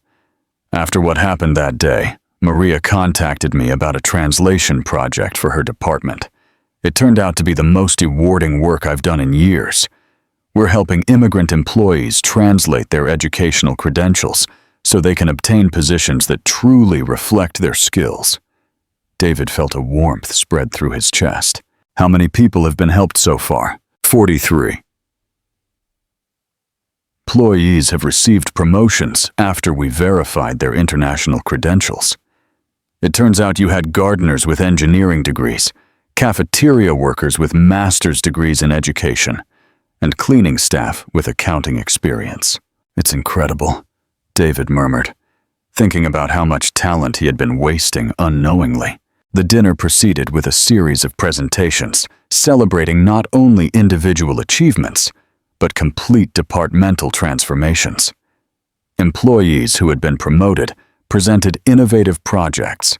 [SPEAKER 1] "After what happened that day, Maria contacted me about a translation project for her department. It turned out to be the most rewarding work I've done in years. We're helping immigrant employees translate their educational credentials so they can obtain positions that truly reflect their skills." David felt a warmth spread through his chest. "How many people have been helped so far?" 43. "Employees have received promotions after we verified their international credentials. It turns out you had gardeners with engineering degrees, cafeteria workers with master's degrees in education, and cleaning staff with accounting experience." "It's incredible," David murmured, thinking about how much talent he had been wasting unknowingly. The dinner proceeded with a series of presentations, celebrating not only individual achievements, but complete departmental transformations. Employees who had been promoted presented innovative projects.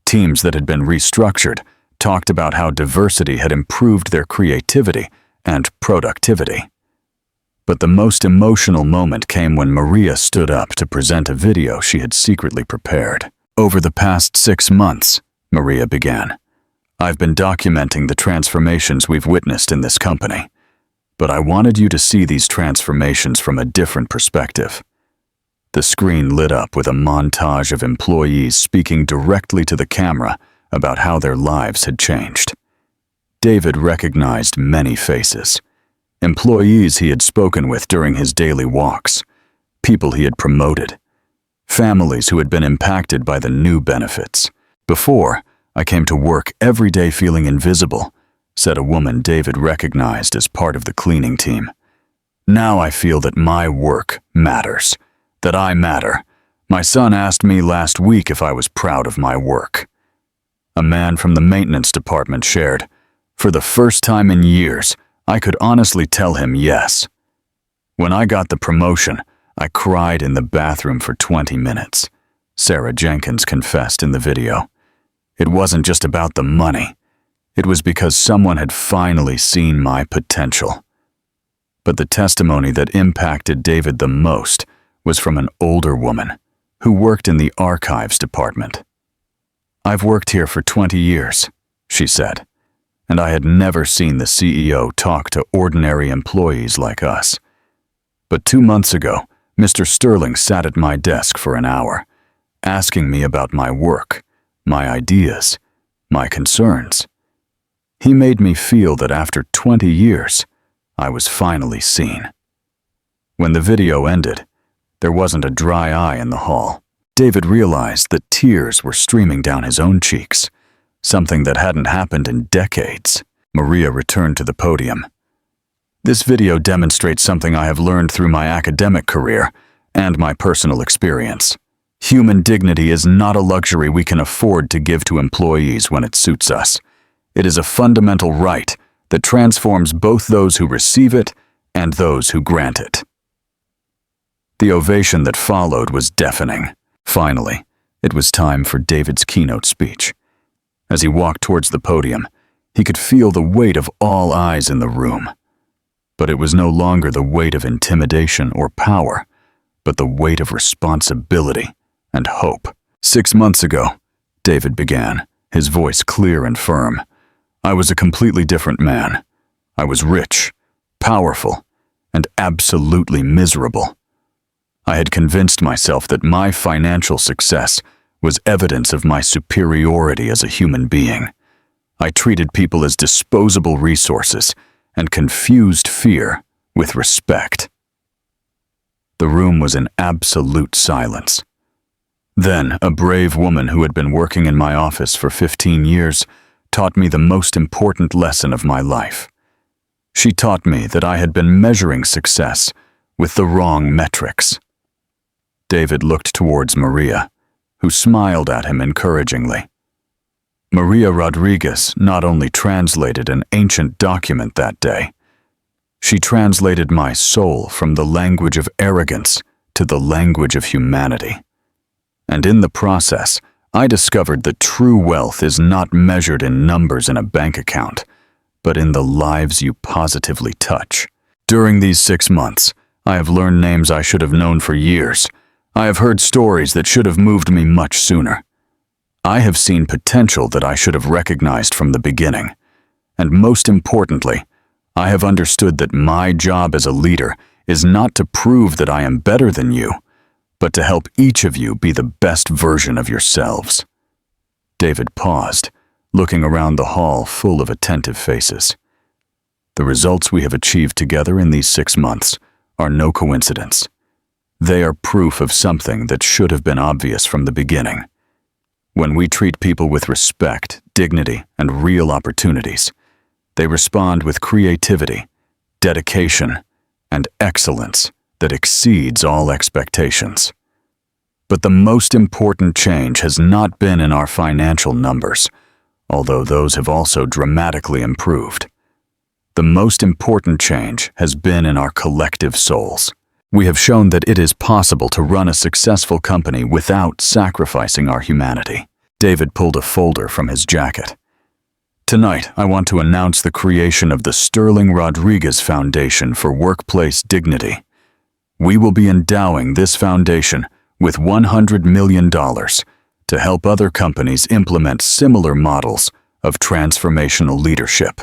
[SPEAKER 1] Teams that had been restructured talked about how diversity had improved their creativity and productivity. But the most emotional moment came when Maria stood up to present a video she had secretly prepared. "Over the past 6 months," Maria began, "I've been documenting the transformations we've witnessed in this company. But I wanted you to see these transformations from a different perspective." The screen lit up with a montage of employees speaking directly to the camera about how their lives had changed. David recognized many faces. Employees he had spoken with during his daily walks, people he had promoted, families who had been impacted by the new benefits. "Before, I came to work every day feeling invisible," said a woman David recognized as part of the cleaning team. "Now I feel that my work matters, that I matter. My son asked me last week if I was proud of my work." A man from the maintenance department shared, "For the first time in years, I could honestly tell him yes. When I got the promotion, I cried in the bathroom for 20 minutes, Sarah Jenkins confessed in the video. "It wasn't just about the money. It was because someone had finally seen my potential." But the testimony that impacted David the most was from an older woman who worked in the archives department. "I've worked here for 20 years, she said, "and I had never seen the CEO talk to ordinary employees like us. But 2 months ago, Mr. Sterling sat at my desk for an hour, asking me about my work, my ideas, my concerns. He made me feel that after 20 years, I was finally seen." When the video ended, there wasn't a dry eye in the hall. David realized that tears were streaming down his own cheeks, something that hadn't happened in decades. Maria returned to the podium. "This video demonstrates something I have learned through my academic career and my personal experience. Human dignity is not a luxury we can afford to give to employees when it suits us. It is a fundamental right that transforms both those who receive it and those who grant it." The ovation that followed was deafening. Finally, it was time for David's keynote speech. As he walked towards the podium, he could feel the weight of all eyes in the room. But it was no longer the weight of intimidation or power, but the weight of responsibility and hope. 6 months ago, David began, his voice clear and firm. I was a completely different man. I was rich, powerful, and absolutely miserable. I had convinced myself that my financial success was evidence of my superiority as a human being. I treated people as disposable resources and confused fear with respect. The room was in absolute silence. Then, a brave woman who had been working in my office for 15 years taught me the most important lesson of my life. She taught me that I had been measuring success with the wrong metrics. David looked towards Maria, who smiled at him encouragingly. Maria Rodriguez not only translated an ancient document that day, she translated my soul from the language of arrogance to the language of humanity. And in the process, I discovered that true wealth is not measured in numbers in a bank account, but in the lives you positively touch. During these 6 months, I have learned names I should have known for years. I have heard stories that should have moved me much sooner. I have seen potential that I should have recognized from the beginning. And most importantly, I have understood that my job as a leader is not to prove that I am better than you, but to help each of you be the best version of yourselves. David paused, looking around the hall full of attentive faces. The results we have achieved together in these 6 months are no coincidence. They are proof of something that should have been obvious from the beginning. When we treat people with respect, dignity, and real opportunities, they respond with creativity, dedication, and excellence that exceeds all expectations. But the most important change has not been in our financial numbers, although those have also dramatically improved. The most important change has been in our collective souls. We have shown that it is possible to run a successful company without sacrificing our humanity. David pulled a folder from his jacket. Tonight, I want to announce the creation of the Sterling Rodriguez Foundation for Workplace Dignity. We will be endowing this foundation with $100 million to help other companies implement similar models of transformational leadership.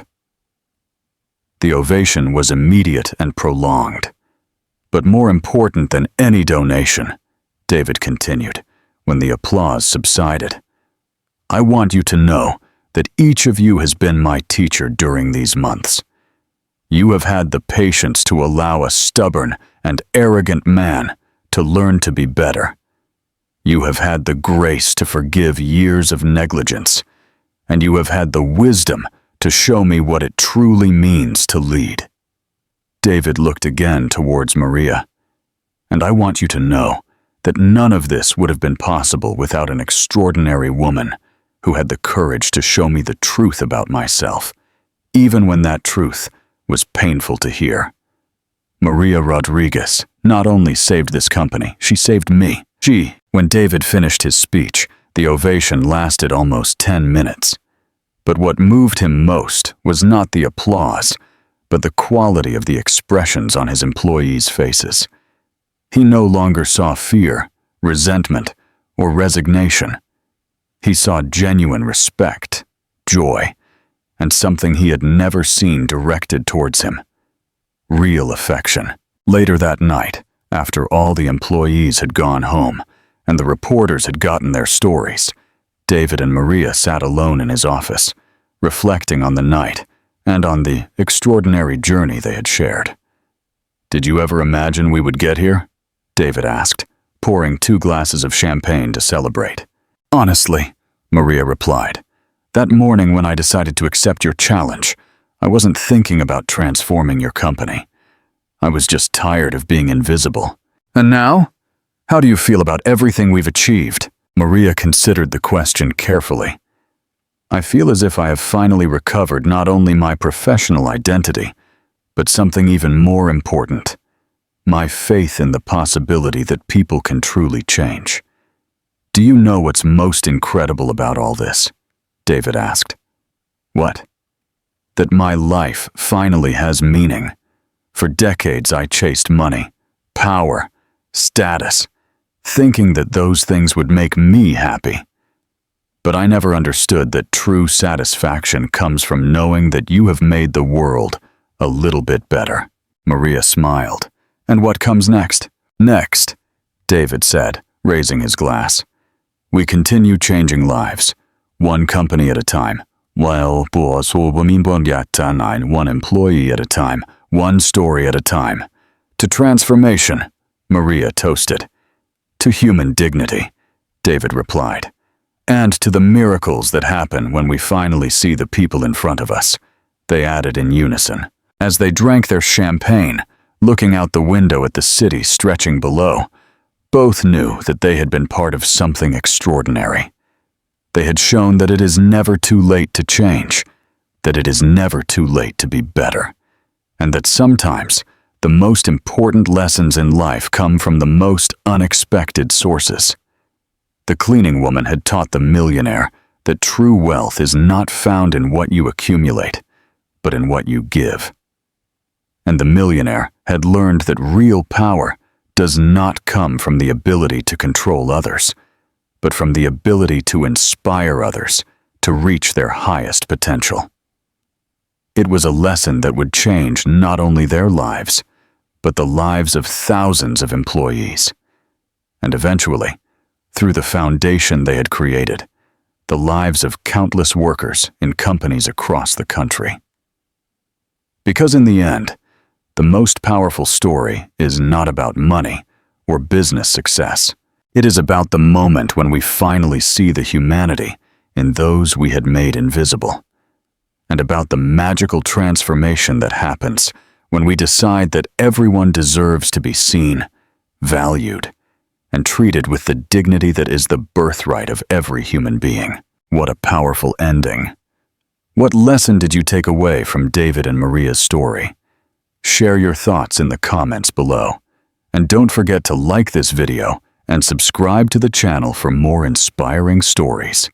[SPEAKER 1] The ovation was immediate and prolonged. But more important than any donation, David continued, when the applause subsided, I want you to know that each of you has been my teacher during these months. You have had the patience to allow a stubborn and arrogant man to learn to be better. You have had the grace to forgive years of negligence, and you have had the wisdom to show me what it truly means to lead. David looked again towards Maria. And I want you to know that none of this would have been possible without an extraordinary woman who had the courage to show me the truth about myself, even when that truth was painful to hear. Maria Rodriguez not only saved this company, she saved me. When David finished his speech, the ovation lasted almost 10 minutes. But what moved him most was not the applause, but the quality of the expressions on his employees' faces. He no longer saw fear, resentment, or resignation. He saw genuine respect, joy, and something he had never seen directed towards him. Real affection. Later that night, after all the employees had gone home and the reporters had gotten their stories, David and Maria sat alone in his office, reflecting on the night and on the extraordinary journey they had shared. Did you ever imagine we would get here? David asked, pouring 2 glasses of champagne to celebrate. Honestly, Maria replied, that morning when I decided to accept your challenge, I wasn't thinking about transforming your company. I was just tired of being invisible. And now? How do you feel about everything we've achieved? Maria considered the question carefully. I feel as if I have finally recovered not only my professional identity, but something even more important, my faith in the possibility that people can truly change. Do you know what's most incredible about all this? David asked. What? That my life finally has meaning. For decades I chased money, power, status, thinking that those things would make me happy. But I never understood that true satisfaction comes from knowing that you have made the world a little bit better. Maria smiled. And what comes next? Next, David said, raising his glass. We continue changing lives, one company at a time. One employee at a time, one story at a time. To transformation, Maria toasted. To human dignity, David replied. And to the miracles that happen when we finally see the people in front of us, they added in unison. As they drank their champagne, looking out the window at the city stretching below, both knew that they had been part of something extraordinary. They had shown that it is never too late to change, that it is never too late to be better, and that sometimes the most important lessons in life come from the most unexpected sources. The cleaning woman had taught the millionaire that true wealth is not found in what you accumulate, but in what you give. And the millionaire had learned that real power does not come from the ability to control others, but from the ability to inspire others to reach their highest potential. It was a lesson that would change not only their lives, but the lives of thousands of employees. And eventually, through the foundation they had created, the lives of countless workers in companies across the country. Because in the end, the most powerful story is not about money or business success. It is about the moment when we finally see the humanity in those we had made invisible, and about the magical transformation that happens when we decide that everyone deserves to be seen, valued, and treated with the dignity that is the birthright of every human being. What a powerful ending. What lesson did you take away from David and Maria's story? Share your thoughts in the comments below. And don't forget to like this video and subscribe to the channel for more inspiring stories.